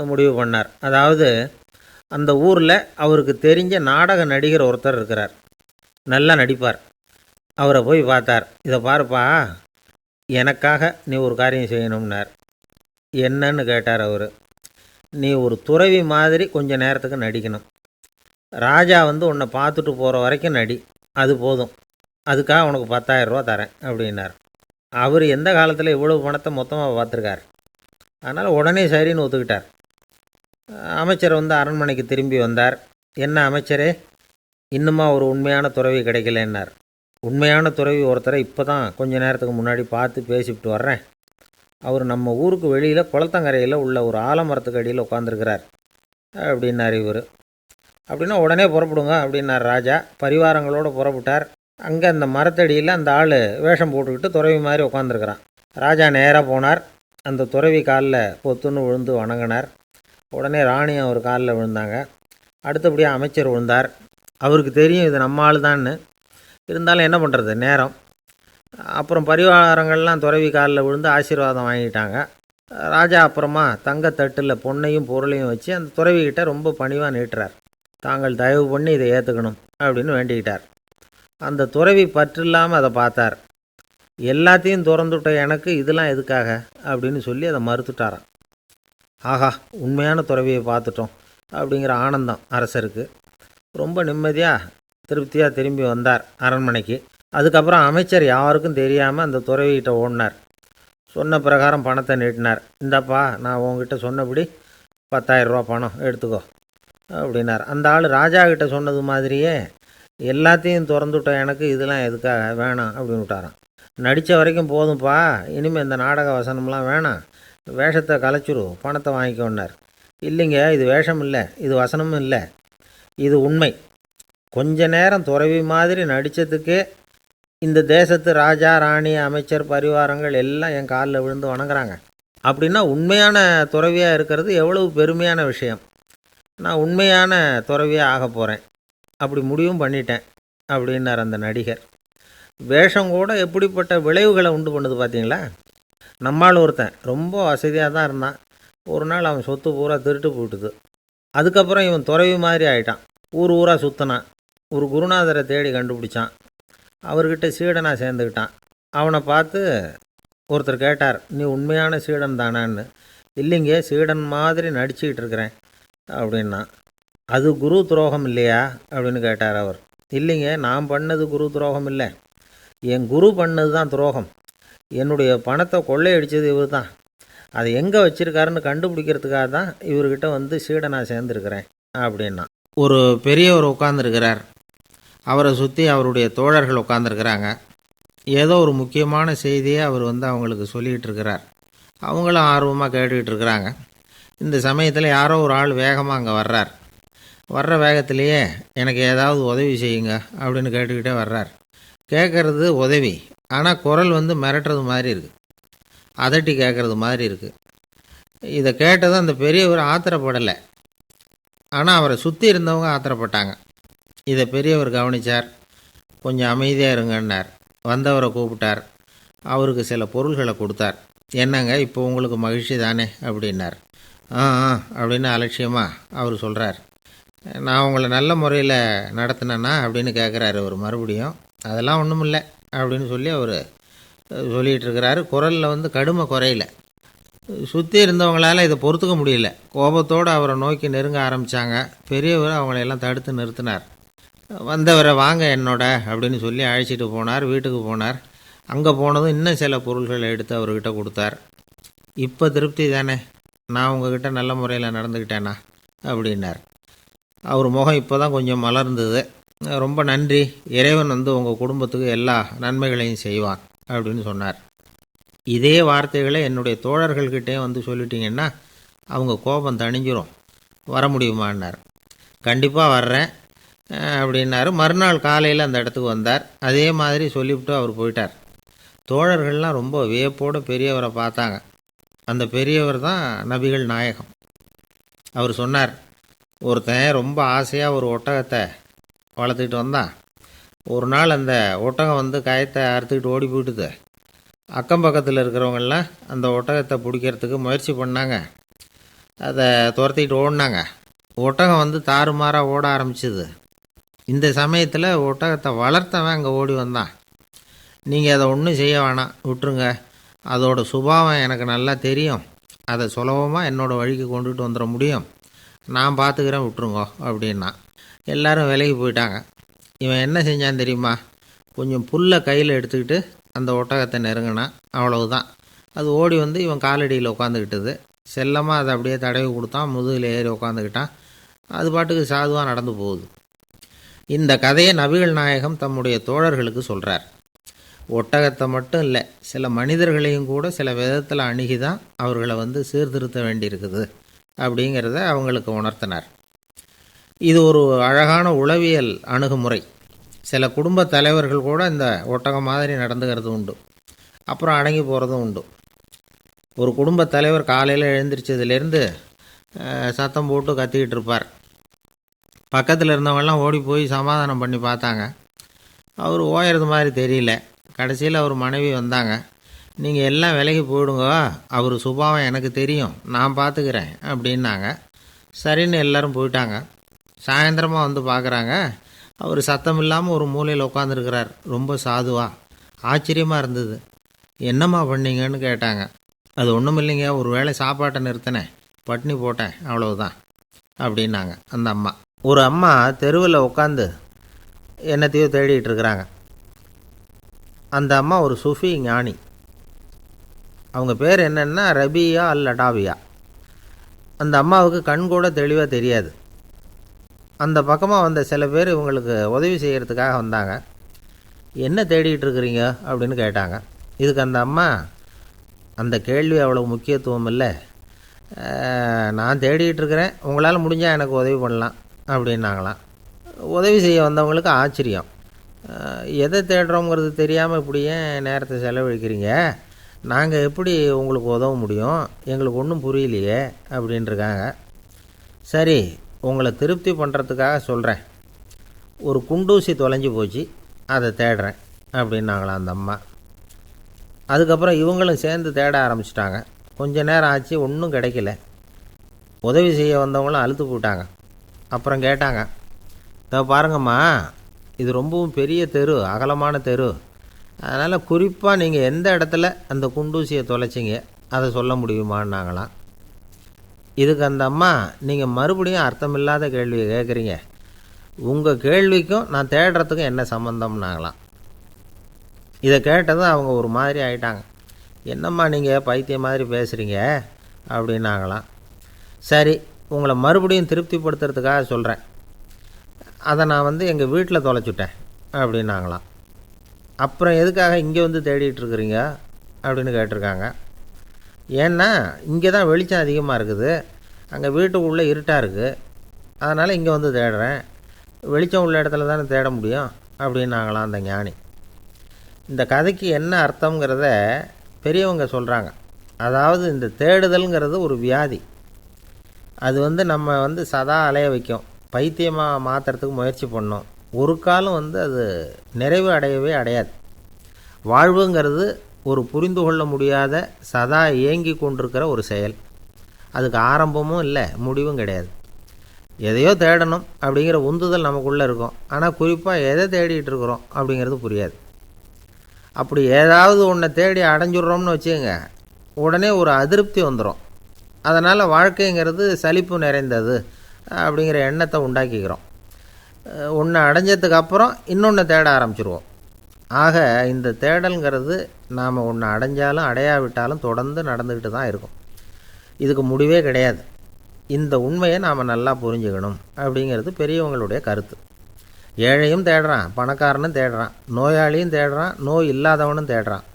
முடிவு பண்ணார். அதாவது அந்த ஊரில் அவருக்கு தெரிஞ்ச நாடக நடிகர் ஒருத்தர் இருக்கிறார், நல்லா நடிப்பார். அவரை போய் பார்த்தார். இதை பாருப்பா, எனக்காக நீ ஒரு காரியம் செய்யணும்னார். என்னன்னு கேட்டார் அவர். நீ ஒரு துறவி மாதிரி கொஞ்சம் நேரத்துக்கு நடிக்கணும். ராஜா உன்னை பார்த்துட்டு போகிற வரைக்கும் நடி, அது போதும். அதுக்காக உனக்கு 10,000 ரூபா தரேன் அப்படின்னார். அவர் எந்த காலத்தில் இவ்வளவு பணத்தை மொத்தமாக பார்த்துருக்கார். அதனால் உடனே சரின்னு ஒத்துக்கிட்டார். அமைச்சர் அரண்மனைக்கு திரும்பி வந்தார். என்ன அமைச்சரே, இன்னுமா ஒரு உண்மையான துறவி கிடைக்கலன்னார். உண்மையான துறவி ஒருத்தரை இப்போ தான் கொஞ்ச நேரத்துக்கு முன்னாடி பார்த்து பேசிவிட்டு வர்றேன். அவர் நம்ம ஊருக்கு வெளியில் குளத்தங்கரையில் உள்ள ஒரு ஆலமரத்துக்கு அடியில் உட்காந்துருக்கிறார் அப்படின்னார் இவர். அப்படின்னா உடனே புறப்படுங்க அப்படின்னார் ராஜா. பரிவாரங்களோடு புறப்பட்டார். அங்கே அந்த மரத்தடியில் அந்த ஆள் வேஷம் போட்டுக்கிட்டு துறவி மாதிரி உட்காந்துருக்கிறான். ராஜா நேராக போனார். அந்த துறவி காலில் பொத்துன்னு விழுந்து வணங்கினார். உடனே ராணியும் அவர் காலில் விழுந்தாங்க. அடுத்தபடியாக அமைச்சர் விழுந்தார். அவருக்கு தெரியும் இது நம்ம ஆள் தான்னு. இருந்தாலும் என்ன பண்ணுறது, நேரம். அப்புறம் பரிவாரங்கள்லாம் துறவி காலில் விழுந்து ஆசீர்வாதம் வாங்கிட்டாங்க. ராஜா அப்புறமா தங்கத்தட்டில் பொன்னையும் பொருளையும் வச்சு அந்த துறவிக்கிட்ட ரொம்ப பணிவாக நீட்டுறார். தாங்கள் தயவு பண்ணி இதை ஏற்றுக்கணும் அப்படின்னு வேண்டிக்கிட்டார். அந்த துறவி பற்றில்லாமல் அதை பார்த்தார். எல்லாத்தையும் திறந்துவிட்ட எனக்கு இதெல்லாம் எதுக்காக அப்படின்னு சொல்லி அதை மறுத்துட்டாராம். ஆஹா, உண்மையான துறவியை பார்த்துட்டோம் அப்படிங்கிற ஆனந்தம் அரசருக்கு. ரொம்ப நிம்மதியாக திருப்தியாக திரும்பி வந்தார் அரண்மனைக்கு. அதுக்கப்புறம் அமைச்சர் யாருக்கும் தெரியாமல் அந்த துறவிகிட்ட ஓடினார். சொன்ன பிரகாரம் பணத்தை நீட்டினார். இந்தாப்பா, நான் உங்ககிட்ட சொன்னபடி 10,000 ரூபா பணம் எடுத்துக்கோ அப்படின்னார். அந்த ஆள் ராஜா கிட்ட சொன்னது மாதிரியே எல்லாத்தையும் திறந்துவிட்ட எனக்கு இதெல்லாம் எதுக்காக வேணாம் அப்படின்னு விட்டாராம். நடித்த வரைக்கும் போதும்ப்பா, இனிமேல் இந்த நாடக வசனம்லாம் வேணாம், வேஷத்தை கலைச்சிரு, பணத்தை வாங்கிக்கோன்னார். இல்லைங்க, இது வேஷம் இல்லை, இது வசனமும் இல்லை, இது உண்மை. கொஞ்ச நேரம் துறவி மாதிரி நடித்ததுக்கே இந்த தேசத்து ராஜா, ராணி, அமைச்சர், பரிவாரங்கள் எல்லாம் என் காலில் விழுந்து வணங்குறாங்க. அப்படின்னா உண்மையான துறவியாக இருக்கிறது எவ்வளவு பெருமையான விஷயம். நான் உண்மையான துறவியாக ஆக போகிறேன், அப்படி முடிவும் பண்ணிட்டேன் அப்படின்னார் அந்த நடிகர். வேஷம் கூட எப்படிப்பட்ட விளைவுகளை உண்டு பண்ணுது பார்த்தீங்களா. நம்மால் ஒருத்தன் ரொம்ப வசதியாக தான் இருந்தான். ஒரு நாள் அவன் சொத்து பூரா திருட்டு போட்டுது. அதுக்கப்புறம் இவன் துறவி மாதிரி ஆயிட்டான். ஊர் ஊராக சுற்றினான். ஒரு குருநாதரை தேடி கண்டுபிடிச்சான். அவர்கிட்ட சீடனாக சேர்ந்துக்கிட்டான். அவனை பார்த்து ஒருத்தர் கேட்டார், நீ உண்மையான சீடன் தானான்னு. இல்லைங்க, சீடன் மாதிரி நடிச்சுக்கிட்டு இருக்கிறேன் அப்படின்னா. அது குரு துரோகம் இல்லையா அப்படின்னு கேட்டார் அவர். இல்லைங்க, நான் பண்ணது குரு துரோகம் இல்லை, என் குரு பண்ணது தான் துரோகம். என்னுடைய பணத்தை கொள்ளையடித்தது இவர் தான். அதை எங்கே வச்சுருக்காருன்னு கண்டுபிடிக்கிறதுக்காக தான் இவர்கிட்ட சீடனாக சேர்ந்துருக்கிறேன் அப்படின்னா. ஒரு பெரியவர் உட்காந்துருக்கிறார். அவரை சுற்றி அவருடைய தோழர்கள் உட்காந்துருக்கிறாங்க. ஏதோ ஒரு முக்கியமான செய்தியை அவர் அவங்களுக்கு சொல்லிகிட்டு இருக்கிறார். அவங்களும் ஆர்வமாக கேட்டுக்கிட்டு இருக்கிறாங்க. இந்த சமயத்தில் யாரோ ஒரு ஆள் வேகமாக அங்கே வர்றார். வர்ற வேகத்திலேயே எனக்கு ஏதாவது உதவி செய்யுங்க அப்படின்னு கேட்டுக்கிட்டே வர்றார். கேட்குறது உதவி, ஆனால் குரல் மிரட்டுறது மாதிரி இருக்குது, அதட்டி கேட்குறது மாதிரி இருக்குது. இதை கேட்டதும் அந்த பெரியவர் ஆத்திரப்படலை, ஆனால் அவரை சுற்றி இருந்தவங்க ஆத்திரப்பட்டாங்க. இதை பெரியவர் கவனித்தார். கொஞ்சம் அமைதியாக இருங்கன்னார். வந்தவரை கூப்பிட்டார். அவருக்கு சில பொருள்களை கொடுத்தார். என்னங்க, இப்போ உங்களுக்கு மகிழ்ச்சி தானே அப்படின்னார். ஆ ஆ அப்படின்னு அலட்சியமாக அவர் சொல்கிறார். நான் உங்களை நல்ல முறையில் நடத்தினேன்னா அப்படின்னு கேட்குறாரு அவர் மறுபடியும். அதெல்லாம் ஒன்றும் இல்லை அப்படின்னு சொல்லி அவர் சொல்லிகிட்டு இருக்கிறாரு. குரலில் வந்து கடுமை குறையில. சுற்றி இருந்தவங்களால் இதை பொறுத்துக்க முடியல. கோபத்தோடு அவரை நோக்கி நெருங்க ஆரம்பித்தாங்க. பெரியவர் அவங்களையெல்லாம் தடுத்து நிறுத்தினார். வந்தவரை வாங்க என்னோட அப்படின்னு சொல்லி அழைச்சிட்டு போனார். வீட்டுக்கு போனார். அங்கே போனதும் இன்னும் சில பொருள்களை எடுத்து அவர்கிட்ட கொடுத்தார். இப்போ திருப்தி தானே, நான் உங்ககிட்ட நல்ல முறையில் நடந்துக்கிட்டேனா அப்படின்னார். அவர் முகம் இப்போ தான் கொஞ்சம் மலர்ந்தது. ரொம்ப நன்றி, இறைவன் வந்து உங்கள் குடும்பத்துக்கு எல்லா நன்மைகளையும் செய்வான் அப்படின்னு சொன்னார். இதே வார்த்தைகளை என்னுடைய தோழர்கள்கிட்டே வந்து சொல்லிட்டீங்கன்னா அவங்க கோபம் தணிஞ்சிரும், வர முடியுமான்னார். கண்டிப்பாக வர்றேன் அப்படின்னாரு. மறுநாள் காலையில் அந்த இடத்துக்கு வந்தார். அதே மாதிரி சொல்லிவிட்டு அவர் போயிட்டார். தோழர்கள்லாம் ரொம்ப வியப்போடு பெரியவரை பார்த்தாங்க. அந்த பெரியவர் தான் நபிகள் நாயகம். அவர் சொன்னார், ஒருத்தன் ரொம்ப ஆசையாக ஒரு ஒட்டகத்தை வளர்த்துக்கிட்டு வந்தான். ஒரு நாள் அந்த ஒட்டகம் வந்து கயத்தை அறுத்துக்கிட்டு ஓடி போயிட்டுது. அக்கம் பக்கத்தில் இருக்கிறவங்கெல்லாம் அந்த ஒட்டகத்தை பிடிக்கிறதுக்கு முயற்சி பண்ணாங்க. அதை துரத்திக்கிட்டு ஓடினாங்க. ஒட்டகம் வந்து தாறுமாறாக ஓட ஆரம்பிச்சிது. இந்த சமயத்தில் ஒட்டகத்தை வளர்த்தவன் அங்கே ஓடி வந்தான். நீங்கள் அதை ஒன்றும் செய்ய வேணாம், விட்டுருங்க. அதோட சுபாவம் எனக்கு நல்லா தெரியும். அதை சுலபமாக என்னோடய வழிக்கு கொண்டுட்டு வந்துட முடியும். நான் பார்த்துக்கிறேன், விட்டுருங்கோ அப்படின்னா. எல்லோரும் விலகி போயிட்டாங்க. இவன் என்ன செஞ்சான் தெரியுமா? கொஞ்சம் புல்லை கையில் எடுத்துக்கிட்டு அந்த ஒட்டகத்தை நெருங்கினான். அவ்வளவுதான். அது ஓடி வந்து இவன் காலடியில் உட்காந்துக்கிட்டது. செல்லமாக அதை அப்படியே தடவி கொடுத்தான். முதுகில் ஏறி உட்காந்துக்கிட்டான். அது பாட்டுக்கு சாதுவாக நடந்து போகுது. இந்த கதையை நபிகள் நாயகம் தம்முடைய தோழர்களுக்கு சொல்கிறார். ஒட்டகத்தை மட்டும் இல்லை, சில மனிதர்களையும் கூட சில விதத்தில் அணுகி தான் அவர்களை வந்து சீர்திருத்த வேண்டியிருக்குது அப்படிங்கிறத அவங்களுக்கு உணர்த்தினார். இது ஒரு அழகான உளவியல் அணுகுமுறை. சில குடும்ப தலைவர்கள் கூட இந்த ஒட்டகம் மாதிரி நடந்துக்கிறது உண்டு. அப்புறம் அடங்கி போகிறதும் உண்டு. ஒரு குடும்ப தலைவர் காலையில் எழுந்திரிச்சதுலேருந்து சத்தம் போட்டு கத்திக்கிட்டு இருப்பார். பக்கத்தில் இருந்தவங்கெல்லாம் ஓடி போய் சமாதானம் பண்ணி பார்த்தாங்க. அவர் ஓயறது மாதிரி தெரியல. கடைசியில் அவர் மனைவி வந்தாங்க. நீங்கள் எல்லாம் விலகி போயிடுங்க, அவர் சுபாவம் எனக்கு தெரியும், நான் பார்த்துக்கிறேன் அப்படின்னாங்க. சரின்னு எல்லோரும் போயிட்டாங்க. சாயந்தரமாக வந்து பார்க்குறாங்க, அவர் சத்தம் இல்லாமல் ஒரு மூலையில் உட்காந்துருக்கிறார். ரொம்ப சாதுவாக. ஆச்சரியமாக இருந்தது. என்னம்மா பண்ணீங்கன்னு கேட்டாங்க. அது ஒன்றும் இல்லைங்க, ஒரு வேளை சாப்பாட்டை நிறுத்தினேன், பட்னி போட்டேன், அவ்வளவுதான் அப்படின்னாங்க அந்த அம்மா. ஒரு அம்மா தெருவில் உட்காந்து என்னத்தையோ தேடிட்டு இருக்கிறாங்க. அந்த அம்மா ஒரு சூஃபி ஞானி. அவங்க பேர் என்னென்னா ரபியா அல் அடாவியா. அந்த அம்மாவுக்கு கண் கூட தெளிவாக தெரியாது. அந்த பக்கமாக வந்த சில பேர் இவங்களுக்கு உதவி செய்கிறதுக்காக வந்தாங்க. என்ன தேடிகிட்டு இருக்கிறீங்க அப்படின்னு கேட்டாங்க. இதுக்கு அந்த அம்மா, அந்த கேள்வி அவ்வளோ முக்கியத்துவம் இல்லை, நான் தேடிகிட்டு இருக்கிறேன், உங்களால் முடிஞ்சால் எனக்கு உதவி பண்ணலாம் அப்படின்னாங்களாம். உதவி செய்ய வந்தவங்களுக்கு ஆச்சரியம். எதை தேடுறோங்கிறது தெரியாமல் இப்படி ஏன் நேரத்தை செலவழிக்கிறீங்க, நாங்கள் எப்படி உங்களுக்கு உதவ முடியும், எங்களுக்கு ஒன்றும் புரியலையே அப்படின்ட்டுருக்காங்க. சரி, உங்களை திருப்தி பண்ணுறதுக்காக சொல்கிறேன், ஒரு குண்டூசி தொலைஞ்சி போச்சு, அதை தேடுறேன் அப்படின்னாங்களாம் அந்த அம்மா. அதுக்கப்புறம் இவங்களும் சேர்ந்து தேட ஆரம்பிச்சிட்டாங்க. கொஞ்ச நேரம் ஆச்சு, ஒன்றும் கிடைக்கல. உதவி செய்ய வந்தவங்களும் அழுத்து போட்டாங்க. அப்புறம் கேட்டாங்க, இதை பாருங்கம்மா, இது ரொம்பவும் பெரிய தெரு, அகலமான தெரு, அதனால் குறிப்பாக நீங்கள் எந்த இடத்துல அந்த குண்டூசியை தொலைச்சிங்க அதை சொல்ல முடியுமான்னாங்களாம். இதுக்கு அந்த அம்மா, நீங்கள் மறுபடியும் அர்த்தமில்லாத கேள்வியை கேட்குறீங்க, உங்கள் கேள்விக்கும் நான் தேடுறதுக்கும் என்ன சம்மந்தம்னாங்களாம். இதை கேட்டதும் அவங்க ஒரு மாதிரி ஆகிட்டாங்க. என்னம்மா நீங்கள் பைத்தியம் மாதிரி பேசுகிறீங்க அப்படின்னாங்களாம். சரி, உங்களை மறுபடியும் திருப்திப்படுத்துறதுக்காக சொல்கிறேன், அதை நான் எங்கள் வீட்டில் தொலைச்சுட்டேன் அப்படின்னாங்களாம். அப்புறம் எதுக்காக இங்கே வந்து தேடிட்டு இருக்கிறீங்க அப்படின்னு கேட்டிருக்காங்க. ஏன்னா இங்கே தான் வெளிச்சம் அதிகமாக இருக்குது, அங்கே வீட்டுக்குள்ளே இருட்டாக இருக்குது, அதனால் இங்கே வந்து தேடுறேன், வெளிச்சம் உள்ள இடத்துல தானே தேட முடியும் அப்படின்னாங்களாம் அந்த ஞானி. இந்த கதைக்கு என்ன அர்த்தங்கிறத பெரியவங்க சொல்கிறாங்க. அதாவது இந்த தேடுதல்ங்கிறது ஒரு வியாதி. அது நம்ம சதா அலைய வைக்கும், பைத்தியமாக மாற்றுறதுக்கு முயற்சி பண்ணோம். ஒரு காலம் அது நிறைவு அடையவே அடையாது. வாழ்வுங்கிறது ஒரு புரிந்து கொள்ள முடியாத, சதா இயங்கி கொண்டிருக்கிற ஒரு செயல். அதுக்கு ஆரம்பமும் இல்லை, முடிவும் கிடையாது. எதையோ தேடணும் அப்படிங்கிற உந்துதல் நமக்குள்ளே இருக்கும். ஆனால் குறிப்பாக எதை தேடிட்டு இருக்கிறோம் அப்படிங்கிறது புரியாது. அப்படி ஏதாவது ஒன்றை தேடி அடைஞ்சிட்றோம்னு வச்சுக்கோங்க, உடனே ஒரு அதிருப்தி வந்துடும். அதனால் வாழ்க்கைங்கிறது சலிப்பு நிறைந்தது அப்படிங்கிற எண்ணத்தை உண்டாக்கிக்கிறோம். ஒன்று அடைஞ்சதுக்கு அப்புறம் இன்னொன்று தேட ஆரம்பிச்சிருவோம். ஆக இந்த தேடல்ங்கிறது நாம் ஒன்று அடைஞ்சாலும் அடையாவிட்டாலும் தொடர்ந்து நடந்துக்கிட்டு தான் இருக்கும். இதுக்கு முடிவே கிடையாது. இந்த உண்மையை நாம் நல்லா புரிஞ்சுக்கணும் அப்படிங்கிறது பெரியவங்களுடைய கருத்து. ஏழையும் தேடுறான், பணக்காரனும் தேடுறான், நோயாளியும் தேடுறான், நோய் இல்லாதவனும் தேடுறான்,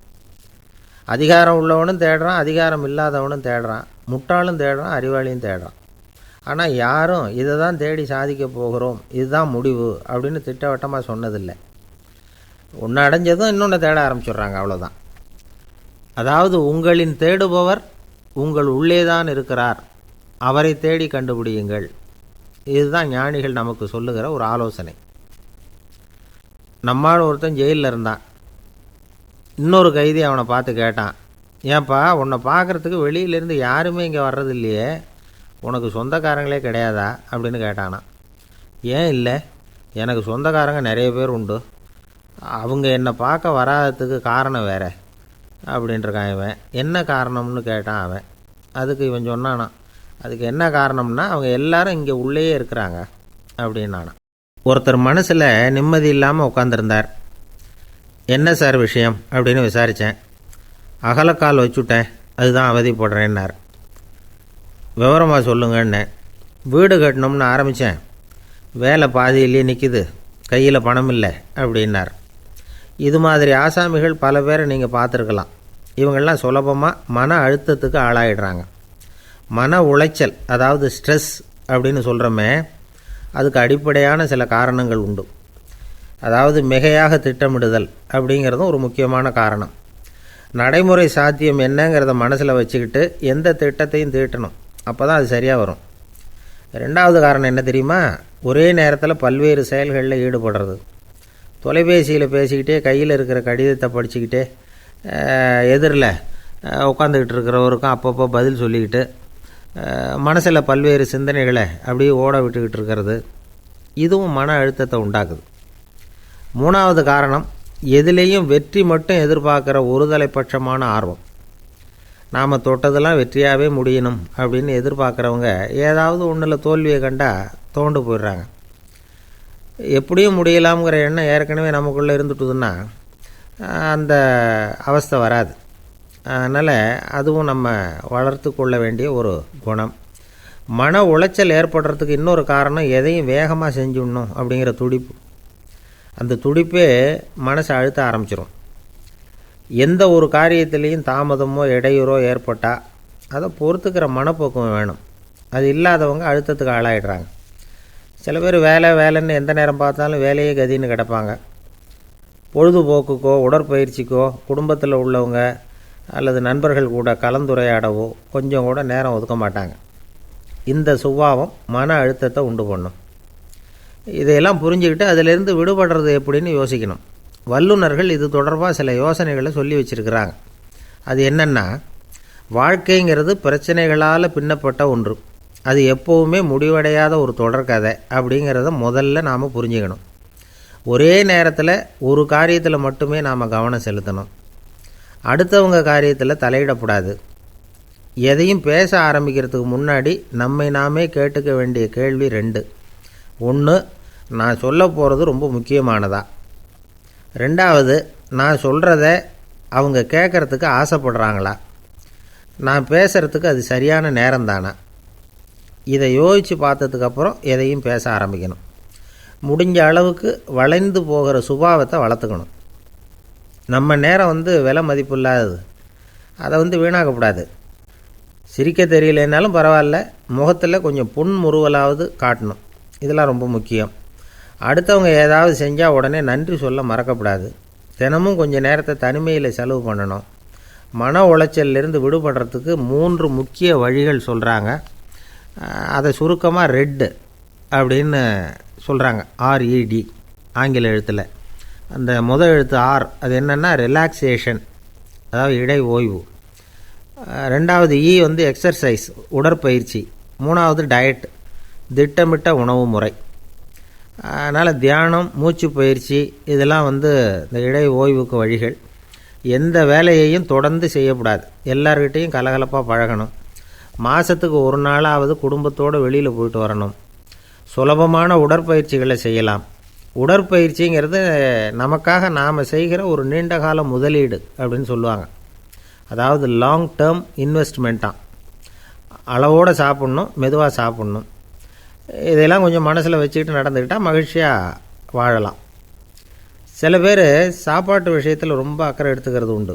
அதிகாரம் உள்ளவனும் தேடுறான், அதிகாரம் இல்லாதவனும் தேடுறான், முட்டாளும் தேடுறான், அறிவாளியும் தேடுறான். ஆனால் யாரும் இதை தான் தேடி சாதிக்க போகிறோம், இதுதான் முடிவு அப்படின்னு திட்டவட்டமாக சொன்னதில்லை. ஒன்று அடைஞ்சதும் இன்னொன்று தேட ஆரம்பிச்சிடுறாங்க, அவ்வளோதான். அதாவது உங்களின் தேடுபவர் உங்கள் உள்ளே தான் இருக்கிறார், அவரை தேடி கண்டுபிடியுங்கள். இதுதான் ஞானிகள் நமக்கு சொல்லுகிற ஒரு ஆலோசனை. நம்மால் ஒருத்தன் ஜெயிலில் இருந்தான். இன்னொரு கைதி அவனை பார்த்து கேட்டான், ஏன்பா உன்னை பார்க்குறதுக்கு வெளியிலேருந்து யாருமே இங்கே வர்றது இல்லையே, உனக்கு சொந்தக்காரங்களே கிடையாதா அப்படின்னு கேட்டானா. ஏன் இல்லை, எனக்கு சொந்தக்காரங்க நிறைய பேர் உண்டு, அவங்க என்னை பார்க்க வராததுக்கு காரணம் வேறு அப்படின்ட்டுருக்கான் இவன். என்ன காரணம்னு கேட்டான் அவன். அதுக்கு இவன் சொன்னானா, அதுக்கு என்ன காரணம்னா அவங்க எல்லாரும் இங்கே உள்ளேயே இருக்கிறாங்க அப்படின்னானா. ஒருத்தர் மனசில் நிம்மதி இல்லாமல் உட்காந்துருந்தார். என்ன சார் விஷயம் அப்படின்னு விசாரித்தேன். அகலக்கால் வச்சுட்டேன், அதுதான் அவதிப்படுறேன்னார். விவரமாக சொல்லுங்கன்னு. வீடு கட்டணும்னு ஆரம்பித்தேன், வேலை பாதியிலேயே நிற்கிது, கையில் பணம் இல்லை அப்படின்னார். இது மாதிரி ஆசாமிகள் பல பேரை நீங்கள் பார்த்துருக்கலாம். இவங்கெல்லாம் சுலபமாக மன அழுத்தத்துக்கு ஆளாயிடுறாங்க. மன உளைச்சல், அதாவது ஸ்ட்ரெஸ் அப்படின்னு சொல்கிறோமே, அதுக்கு அடிப்படையான சில காரணங்கள் உண்டு. அதாவது மிகையாக திட்டமிடுதல் அப்படிங்கிறதும் ஒரு முக்கியமான காரணம். நடைமுறை சாத்தியம் என்னங்கிறத மனசில் வச்சுக்கிட்டு எந்த திட்டத்தையும் தீட்டணும், அப்போ தான் அது சரியாக வரும். ரெண்டாவது காரணம் என்ன தெரியுமா, ஒரே நேரத்தில் பல்வேறு செயல்களில் ஈடுபடுறது. தொலைபேசியில் பேசிக்கிட்டே கையில் இருக்கிற கடிதத்தை படிச்சுக்கிட்டே எதிரில் உட்காந்துக்கிட்டு இருக்கிறவருக்கும் அப்பப்போ பதில் சொல்லிக்கிட்டு மனசில் பல்வேறு சிந்தனைகளை அப்படியே ஓட விட்டுக்கிட்டு இருக்கிறது, இதுவும் மன அழுத்தத்தை உண்டாக்குது. மூணாவது காரணம், எதிலேயும் வெற்றி மட்டும் எதிர்பார்க்குற ஒருதலைப்பட்சமான ஆர்வம். நாம் தொட்டதெல்லாம் வெற்றியாகவே முடியணும் அப்படின்னு எதிர்பார்க்குறவங்க ஏதாவது ஒன்றில் தோல்வியை கண்டால் தோண்டு போயிடுறாங்க. எப்படியும் முடியலாம்ங்கிற எண்ணம் ஏற்கனவே நமக்குள்ளே இருந்துட்டுதுன்னா அந்த அவஸ்தை வராது. அதனால் அதுவும் நம்ம வளர்த்து கொள்ள வேண்டிய ஒரு குணம். மன உளைச்சல் ஏற்படுறதுக்கு இன்னொரு காரணம், எதையும் வேகமாக செஞ்சுடணும் அப்படிங்கிற துடிப்பு. அந்த துடிப்பே மனசை அழுத்த ஆரம்பிச்சிடும். எந்த ஒரு காரியத்திலையும் தாமதமோ இடையூறோ ஏற்பட்டால் அதை பொறுத்துக்கிற மனப்போக்கம் வேணும். அது இல்லாதவங்க அழுத்தத்துக்கு ஆளாயிடுறாங்க. சில பேர் வேலைன்னு எந்த நேரம் பார்த்தாலும் வேலையே கதின்னு கிடப்பாங்க. பொழுதுபோக்குக்கோ உடற்பயிற்சிக்கோ குடும்பத்தில் உள்ளவங்க அல்லது நண்பர்கள் கூட கலந்துரையாடவோ கொஞ்சம் கூட நேரம் ஒதுக்க மாட்டாங்க. இந்த சுபாவம் மன அழுத்தத்தை உண்டு பண்ணும். இதையெல்லாம் புரிஞ்சுக்கிட்டு அதிலிருந்து விடுபடுறது எப்படின்னு யோசிக்கணும். வல்லுநர்கள் இது தொடர்பாக சில யோசனைகளை சொல்லி வச்சுருக்கிறாங்க. அது என்னென்னா, வாழ்க்கைங்கிறது பிரச்சனைகளால் பின்னப்பட்ட ஒன்று, அது எப்போவுமே முடிவடையாத ஒரு தொடர்கதை அப்படிங்கிறத முதல்ல நாம் புரிஞ்சுக்கணும். ஒரே நேரத்தில் ஒரு காரியத்தில் மட்டுமே நாம் கவனம் செலுத்தணும். அடுத்தவங்க காரியத்தில் தலையிடக்கூடாது. எதையும் பேச ஆரம்பிக்கிறதுக்கு முன்னாடி நம்மை நாமே கேட்டுக்க வேண்டிய கேள்வி 2. 1, நான் சொல்ல போகிறது ரொம்ப முக்கியமானதா? 2வது, நான் சொல்கிறத அவங்க கேட்குறதுக்கு ஆசைப்படுறாங்களா? நான் பேசுகிறதுக்கு அது சரியான நேரம்தானா? இதை யோசித்து பார்த்ததுக்கப்புறம் எதையும் பேச ஆரம்பிக்கணும். முடிஞ்ச அளவுக்கு வளைந்து போகிற சுபாவத்தை வளர்த்துக்கணும். நம்ம நேரம் விலை மதிப்பு இல்லாதது, அதை வீணாக்கக்கூடாது. சிரிக்க தெரியலனாலும் பரவாயில்ல, முகத்தில் கொஞ்சம் புன்முறுவலாவது காட்டணும். இதெல்லாம் ரொம்ப முக்கியம். அடுத்தவங்க ஏதாவது செஞ்சால் உடனே நன்றி சொல்ல மறக்கக்கூடாது. தினமும் கொஞ்சம் நேரத்தை தனிமையில் செலவு பண்ணணும். மன உளைச்சலிருந்து விடுபடுறதுக்கு 3 முக்கிய வழிகள் சொல்கிறாங்க. அதை சுருக்கமாக ரெட் அப்படின்னு சொல்கிறாங்க, RED ஆங்கில எழுத்தில். அந்த முதல் எழுத்து R, அது என்னென்னா ரிலாக்ஸேஷன், அதாவது இடை ஓய்வு. ரெண்டாவது வந்து எக்ஸர்சைஸ், உடற்பயிற்சி. மூணாவது டயட், திட்டமிட்ட உணவு முறை. அதனால் தியானம், மூச்சு பயிற்சி இதெல்லாம் இந்த இடை ஓய்வுக்கு வழிகள். எந்த வேலையையும் தொடர்ந்து செய்யக்கூடாது. எல்லார்கிட்டையும் கலகலப்பாக பழகணும். மாதத்துக்கு ஒரு நாளாவது குடும்பத்தோடு வெளியில் போயிட்டு வரணும். சுலபமான உடற்பயிற்சிகளை செய்யலாம். உடற்பயிற்சிங்கிறது நமக்காக நாம் செய்கிற ஒரு நீண்டகால முதலீடு அப்படின்னு சொல்லுவாங்க. அதாவது லாங் டேர்ம் இன்வெஸ்ட்மெண்ட்டாக. அளவோடு சாப்பிட்ணும், மெதுவாக சாப்பிட்ணும். இதெல்லாம் கொஞ்சம் மனசில் வச்சுக்கிட்டு நடந்துக்கிட்டால் மகிழ்ச்சியாக வாழலாம். சில பேர் சாப்பாட்டு விஷயத்தில் ரொம்ப அக்கறை எடுத்துக்கிறது உண்டு.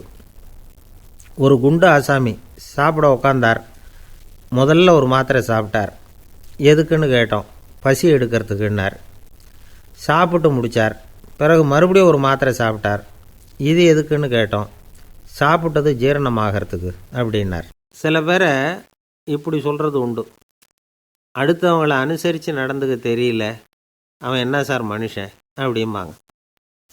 ஒரு குண்டு ஆசாமி சாப்பிட உக்காந்தார். முதல்ல ஒரு மாத்திரை சாப்பிட்டார். எதுக்குன்னு கேட்டோம். பசி எடுக்கிறதுக்குன்னார். சாப்பிட்டு முடித்தார். பிறகு மறுபடியும் ஒரு மாத்திரை சாப்பிட்டார். இது எதுக்குன்னு கேட்டோம். சாப்பிட்டது ஜீரணமாகறதுக்கு அப்படின்னார். சில பேரை இப்படி சொல்கிறது உண்டு. அடுத்தவங்களை அனுசரித்து நடந்துக்க தெரியல, அவன் என்ன சார் மனுஷன் அப்படிம்பாங்க.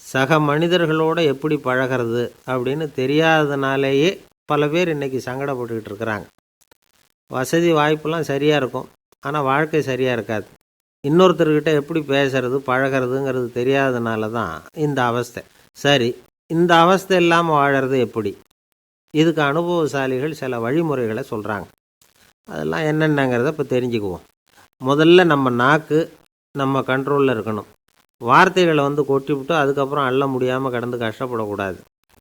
சக மனிதர்களோடு எப்படி பழகிறது அப்படின்னு தெரியாததுனாலேயே பல பேர் இன்றைக்கி சங்கடப்பட்டுக்கிட்டு இருக்கிறாங்க. வசதி வாய்ப்பெல்லாம் சரியாக இருக்கும், ஆனால் வாழ்க்கை சரியாக இருக்காது. இன்னொருத்தர்கிட்ட எப்படி பேசுறது பழகிறதுங்கிறது தெரியாததுனால தான் இந்த அவஸ்தை. சரி, இந்த அவஸ்தை இல்லாமல் வாழறது எப்படி? இதுக்கு அனுபவசாலிகள் சில வழிமுறைகளை சொல்கிறாங்க. அதெல்லாம் என்னென்னங்கிறத இப்போ தெரிஞ்சுக்குவோம். முதல்ல நம்ம நாக்கு நம்ம கண்ட்ரோலில் இருக்கணும். வார்த்தைகளை கொட்டிவிட்டு அதுக்கப்புறம் அள்ள முடியாமல் கடந்து கஷ்டப்படக்கூடாது.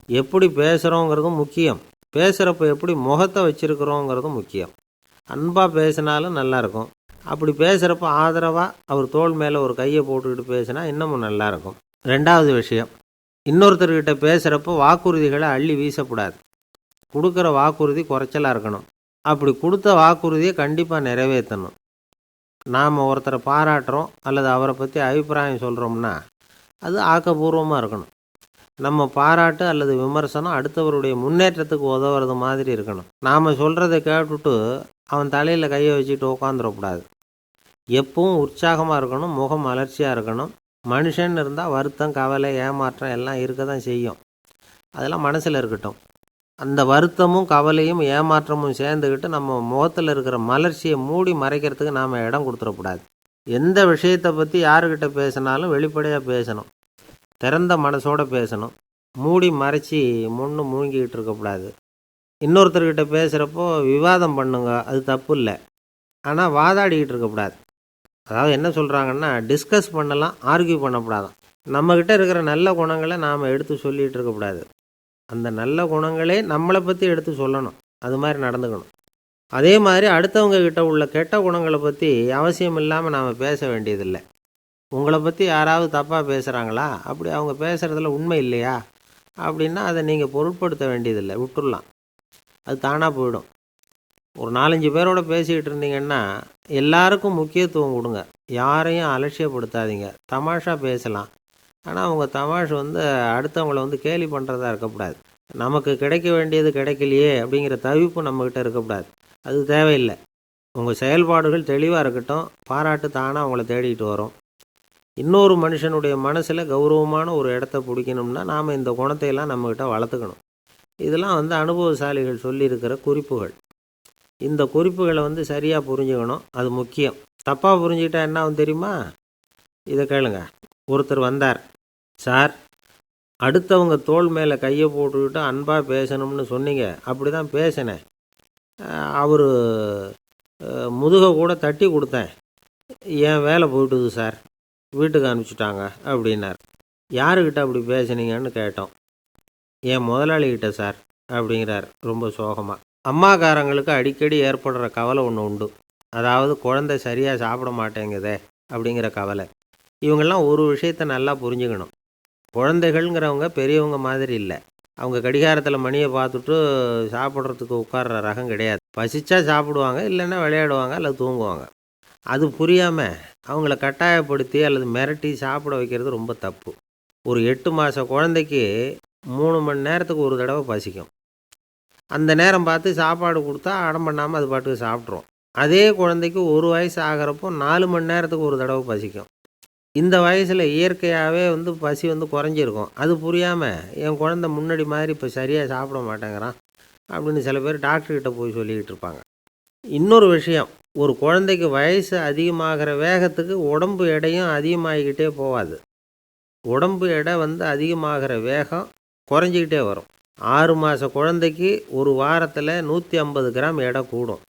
எப்படி பேசுகிறோங்கிறதும் முக்கியம். பேசுகிறப்ப எப்படி முகத்தை வச்சுருக்கிறோங்கிறதும் முக்கியம். அன்பாக பேசினாலும் நல்லாயிருக்கும். அப்படி பேசுகிறப்ப ஆதரவாக அவர் தோள் மேலே ஒரு கையை போட்டுக்கிட்டு பேசினா இன்னமும் நல்லாயிருக்கும். ரெண்டாவது விஷயம், இன்னொருத்தர்கிட்ட பேசுகிறப்போ வாக்குறுதிகளை அள்ளி வீசக்கூடாது. கொடுக்குற வாக்குறுதி குறைச்சலாக இருக்கணும். அப்படி கொடுத்த வாக்குறுதியை கண்டிப்பாக நிறைவேற்றணும். நாம் ஒருத்தரை பாராட்டுறோம் அல்லது அவரை பற்றி அபிப்பிராயம் சொல்கிறோம்னா அது ஆக்கப்பூர்வமாக இருக்கணும். நம்ம பாராட்டு அல்லது விமர்சனம் அடுத்தவருடைய முன்னேற்றத்துக்கு உதவுறது மாதிரி இருக்கணும். நாம் சொல்கிறத கேட்டுட்டு அவன் தலையில் கையை வச்சுட்டு உட்காந்துடக்கூடாது. எப்பவும் உற்சாகமாக இருக்கணும், முகம் அலர்ச்சியாக இருக்கணும். மனுஷன் இருந்தால் வருத்தம், கவலை, ஏமாற்றம் எல்லாம் இருக்க தான் செய்யும். அதெல்லாம் மனசில் இருக்கட்டும். அந்த வருத்தமும் கவலையும் ஏமாற்றமும் சேர்ந்துக்கிட்டு நம்ம முகத்தில் இருக்கிற மலர்ச்சியை மூடி மறைக்கிறதுக்கு நாம் இடம் கொடுத்துடக்கூடாது. எந்த விஷயத்தை பற்றி யாருக்கிட்ட பேசினாலும் வெளிப்படையாக பேசணும். திறந்த மனசோடு பேசணும். மூடி மறைச்சி முன்னு மூழ்கிக்கிட்டு இருக்கக்கூடாது. இன்னொருத்தர்கிட்ட பேசுகிறப்போ விவாதம் பண்ணுங்க, அது தப்பு இல்லை. ஆனால் வாதாடிக்கிட்டு இருக்கக்கூடாது. அதாவது என்ன சொல்கிறாங்கன்னா, டிஸ்கஸ் பண்ணலாம், ஆர்கியூ பண்ணக்கூடாதான். நம்மக்கிட்ட இருக்கிற நல்ல குணங்களை நாம் எடுத்து சொல்லிகிட்டு இருக்கக்கூடாது. அந்த நல்ல குணங்களே நம்மளை பற்றி எடுத்து சொல்லணும். அது மாதிரி நடந்துக்கணும். அதே மாதிரி அடுத்தவங்க கிட்ட உள்ள கெட்ட குணங்களை பற்றி அவசியம் இல்லாமல் நாம் பேச வேண்டியதில்லை. உங்களை பற்றி யாராவது தப்பாக பேசுகிறாங்களா, அப்படி அவங்க பேசுகிறதுல உண்மை இல்லையா அப்படின்னா அதை நீங்கள் பொருட்படுத்த வேண்டியதில்லை, விட்டுடலாம். அது தானாக போயிடும். ஒரு 4-5 பேரோட பேசிக்கிட்டு இருந்தீங்கன்னா எல்லாருக்கும் முக்கியத்துவம் கொடுங்க. யாரையும் அலட்சியப்படுத்தாதீங்க. தமாஷா பேசலாம். ஆனால் அவங்க தமாஷ் அடுத்தவங்களை கேலி பண்ணுறதா இருக்கக்கூடாது. நமக்கு கிடைக்க வேண்டியது கிடைக்கலையே அப்படிங்கிற தவிப்பு நம்மக்கிட்ட இருக்கக்கூடாது. அது தேவையில்லை. உங்கள் செயல்பாடுகள் தெளிவாக இருக்கட்டும். பாராட்டு தானாக அவங்கள தேடிக்கிட்டு வரும். இன்னொரு மனுஷனுடைய மனசில் கௌரவமான ஒரு இடத்த பிடிக்கணும்னா நாம் இந்த குணத்தையெல்லாம் நம்மக்கிட்ட வளர்த்துக்கணும். இதெல்லாம் அனுபவசாலிகள் சொல்லியிருக்கிற குறிப்புகள். இந்த குறிப்புகளை சரியாக புரிஞ்சுக்கணும். அது முக்கியம். தப்பாக புரிஞ்சுக்கிட்டா என்ன ஆகும் தெரியுமா? இதை கேளுங்க. ஒருத்தர் வந்தார். சார், அடுத்தவங்க தோள் மேலே கையை போட்டுக்கிட்டு அன்பாக பேசணும்னு சொன்னீங்க. அப்படி தான் பேசினேன். அவர் முதுகை கூட தட்டி கொடுத்தேன். என் வேலை போயிட்டுது சார், வீட்டுக்கு அனுப்பிச்சிட்டாங்க அப்படின்னார். யாருக்கிட்ட அப்படி பேசுனீங்கன்னு கேட்டோம். என் முதலாளிகிட்ட சார் அப்படிங்கிறார் ரொம்ப சோகமாக. அம்மாக்காரங்களுக்கு அடிக்கடி ஏற்படுற கவலை ஒன்று உண்டு. அதாவது குழந்தை சரியாக சாப்பிட மாட்டேங்குதே அப்படிங்கிற கவலை. இவங்கெல்லாம் ஒரு விஷயத்தை நல்லா புரிஞ்சுக்கணும். குழந்தைகள்ங்கிறவங்க பெரியவங்க மாதிரி இல்லை. அவங்க கடிகாரத்தில் மணியை பார்த்துட்டு சாப்பிட்றதுக்கு உட்கார்ற ரகம் கிடையாது. பசிச்சா சாப்பிடுவாங்க, இல்லைன்னா விளையாடுவாங்க அல்லது தூங்குவாங்க. அது புரியாமல் அவங்கள கட்டாயப்படுத்தி அல்லது மிரட்டி சாப்பிட வைக்கிறது ரொம்ப தப்பு. ஒரு 8 மாத குழந்தைக்கு 3 மணி நேரத்துக்கு ஒரு தடவை பசிக்கும். அந்த நேரம் பார்த்து சாப்பாடு கொடுத்தா அடம் பண்ணாமல் அது பாட்டுக்கு சாப்பிட்ரும். அதே குழந்தைக்கு 1 வயசு ஆகிறப்போ 4 மணி நேரத்துக்கு ஒரு தடவை பசிக்கும். இந்த வயசில் இயற்கையாகவே பசி குறைஞ்சிருக்கும். அது புரியாமல் என் குழந்தை முன்னாடி மாதிரி இப்போ சரியாக சாப்பிட மாட்டேங்கிறான், அப்படின்னு சில பேர் டாக்டர்கிட்ட போய் சொல்லிக்கிட்டு இருப்பாங்க. இன்னொரு விஷயம், ஒரு குழந்தைக்கு வயசு அதிகமாகிற வேகத்துக்கு உடம்பு எடையும் அதிகமாகிக்கிட்டே போகாது. உடம்பு எடை அதிகமாகிற வேகம் குறைஞ்சிக்கிட்டே வரும். 6 மாத குழந்தைக்கு ஒரு வாரத்தில் 150 கிராம் எடை கூடும்.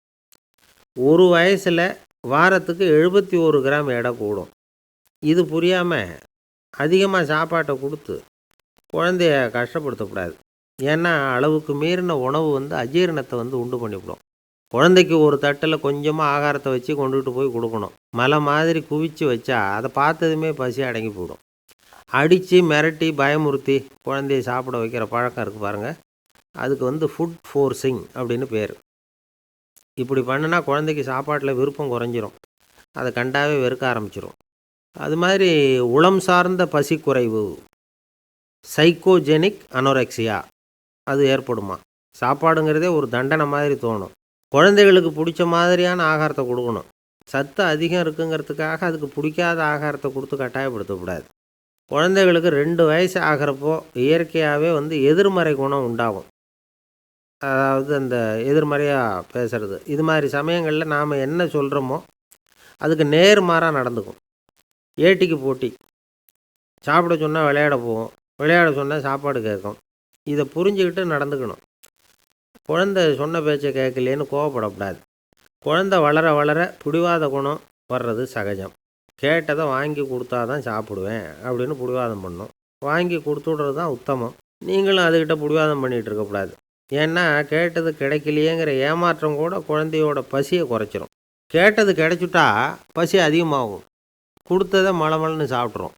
ஒரு வயசில் வாரத்துக்கு 71 கிராம் எடை கூடும். இது புரியாமல் அதிகமாக சாப்பாட்டை கொடுத்து குழந்தைய கஷ்டப்படுத்தக்கூடாது. ஏன்னா அளவுக்கு மீறின உணவு அஜீரணத்தை உண்டு பண்ணிவிடும். குழந்தைக்கு ஒரு தட்டில் கொஞ்சமாக ஆகாரத்தை வச்சு கொண்டுகிட்டு போய் கொடுக்கணும். மலை மாதிரி குவிச்சு வச்சா அதை பார்த்ததுமே பசி அடங்கி போயிடும். அடித்து மிரட்டி பயமுறுத்தி குழந்தைய சாப்பிட வைக்கிற பழக்கம் இருக்குது பாருங்கள், அதுக்கு ஃபுட் ஃபோர்ஸிங் அப்படின்னு பேர். இப்படி பண்ணுனா குழந்தைக்கு சாப்பாட்டில் விருப்பம் குறைஞ்சிரும். அதை கண்டாவே வெறுக்க ஆரம்பிச்சிடும். அது மாதிரி உளம் சார்ந்த பசி குறைவு, சைக்கோஜெனிக் அனோரெக்சியா, அது ஏற்படுமா. சாப்பாடுங்கிறதே ஒரு தண்டனை மாதிரி தோணும். குழந்தைகளுக்கு பிடிச்ச மாதிரியான ஆகாரத்தை கொடுக்கணும். சத்து அதிகம் இருக்குங்கிறதுக்காக அதுக்கு பிடிக்காத ஆகாரத்தை கொடுத்து கட்டாயப்படுத்தக்கூடாது. குழந்தைகளுக்கு 2 வயசு ஆகிறப்போ இயற்கையாகவே எதிர்மறை குணம் உண்டாகும். அதாவது அந்த எதிர்மறையாக பேசுகிறது. இது மாதிரி சமயங்களில் நாம் என்ன சொல்கிறோமோ அதுக்கு நேர்மாறாக நடந்துக்கும். ஏட்டிக்கு போட்டி. சாப்பிட சொன்னால் விளையாட போவோம், விளையாட சொன்னால் சாப்பாடு கேட்கும். இதை புரிஞ்சுக்கிட்டு நடந்துக்கணும். குழந்தை சொன்ன பேச்சை கேட்கலேன்னு கோவப்படக்கூடாது. குழந்தை வளர வளர பிடிவாத குணம் வர்றது சகஜம். கேட்டதை வாங்கி கொடுத்தா தான் சாப்பிடுவேன் அப்படின்னு பிடிவாதம் பண்ணணும். வாங்கி கொடுத்துடுறது தான் உத்தமம். நீங்களும் அதுக்கிட்ட பிடிவாதம் பண்ணிகிட்டு இருக்கக்கூடாது. ஏன்னா கேட்டது கிடைக்கலையேங்கிற ஏமாற்றம் கூட குழந்தையோட பசியை குறைச்சிரும். கேட்டது கிடைச்சிட்டா பசி அதிகமாகும். கொடுத்ததை மலமலன்னு சாப்பிட்றோம்.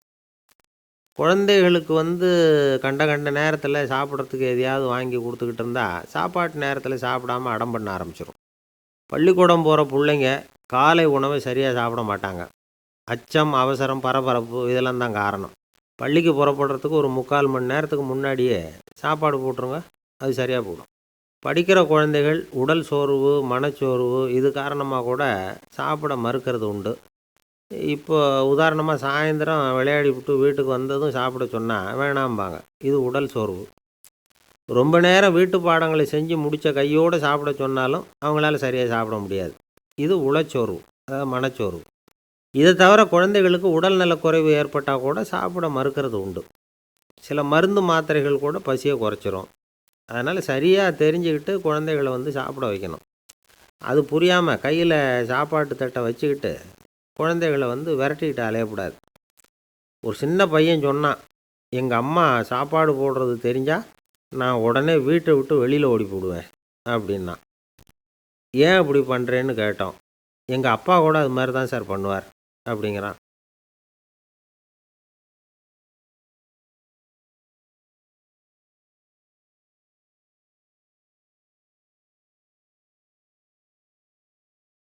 குழந்தைகளுக்கு கண்ட கண்ட நேரத்தில் சாப்பிட்றதுக்கு எதையாவது வாங்கி கொடுத்துக்கிட்டு இருந்தால் சாப்பாட்டு நேரத்தில் சாப்பிடாமல் அடம் பண்ண ஆரம்பிச்சிடும். பள்ளிக்கூடம் போகிற பிள்ளைங்க காலை உணவை சரியாக சாப்பிட மாட்டாங்க. அச்சம், அவசரம், பரபரப்பு இதெல்லாம் தான் காரணம். பள்ளிக்கு புறப்படுறதுக்கு ஒரு 3/4 மணி நேரத்துக்கு முன்னாடியே சாப்பாடு போட்டுருங்க, அது சரியாக போடும். படிக்கிற குழந்தைகள் உடல் சோர்வு, மனச்சோர்வு இது காரணமாக கூட சாப்பிட மறுக்கிறது உண்டு. இப்போ உதாரணமாக சாயந்தரம் விளையாடி விட்டு வீட்டுக்கு வந்ததும் சாப்பிட சொன்னால் வேணாம்பாங்க. இது உடல் சோர்வு. ரொம்ப நேரம் வீட்டு பாடங்களை செஞ்சு முடித்த கையோடு சாப்பிட சொன்னாலும் அவங்களால சரியாக சாப்பிட முடியாது. இது உளச்சோர்வு, அதாவது மனச்சோர்வு. இதை தவிர குழந்தைகளுக்கு உடல் நலக்குறைவு ஏற்பட்டால் கூட சாப்பிட மறுக்கிறது உண்டு. சில மருந்து மாத்திரைகள் கூட பசியை குறைச்சிரும். அதனால் சரியாக தெரிஞ்சுக்கிட்டு குழந்தைகளை சாப்பிட வைக்கணும். அது புரியாமல் கையில் சாப்பாட்டு தட்டை வச்சுக்கிட்டு குழந்தைகளை விரட்டிக்கிட்டு அலையக்கூடாது. ஒரு சின்ன பையன் சொன்னான், எங்கள் அம்மா சாப்பாடு போடுறது தெரிஞ்சால் நான் உடனே வீட்டை விட்டு வெளியில் ஓடி போடுவேன் அப்படின்னா. ஏன் இப்படி பண்ணுறேன்னு கேட்டோம். எங்கள் அப்பா கூட அது மாதிரி தான் சார் பண்ணுவார் அப்படிங்கிறான்.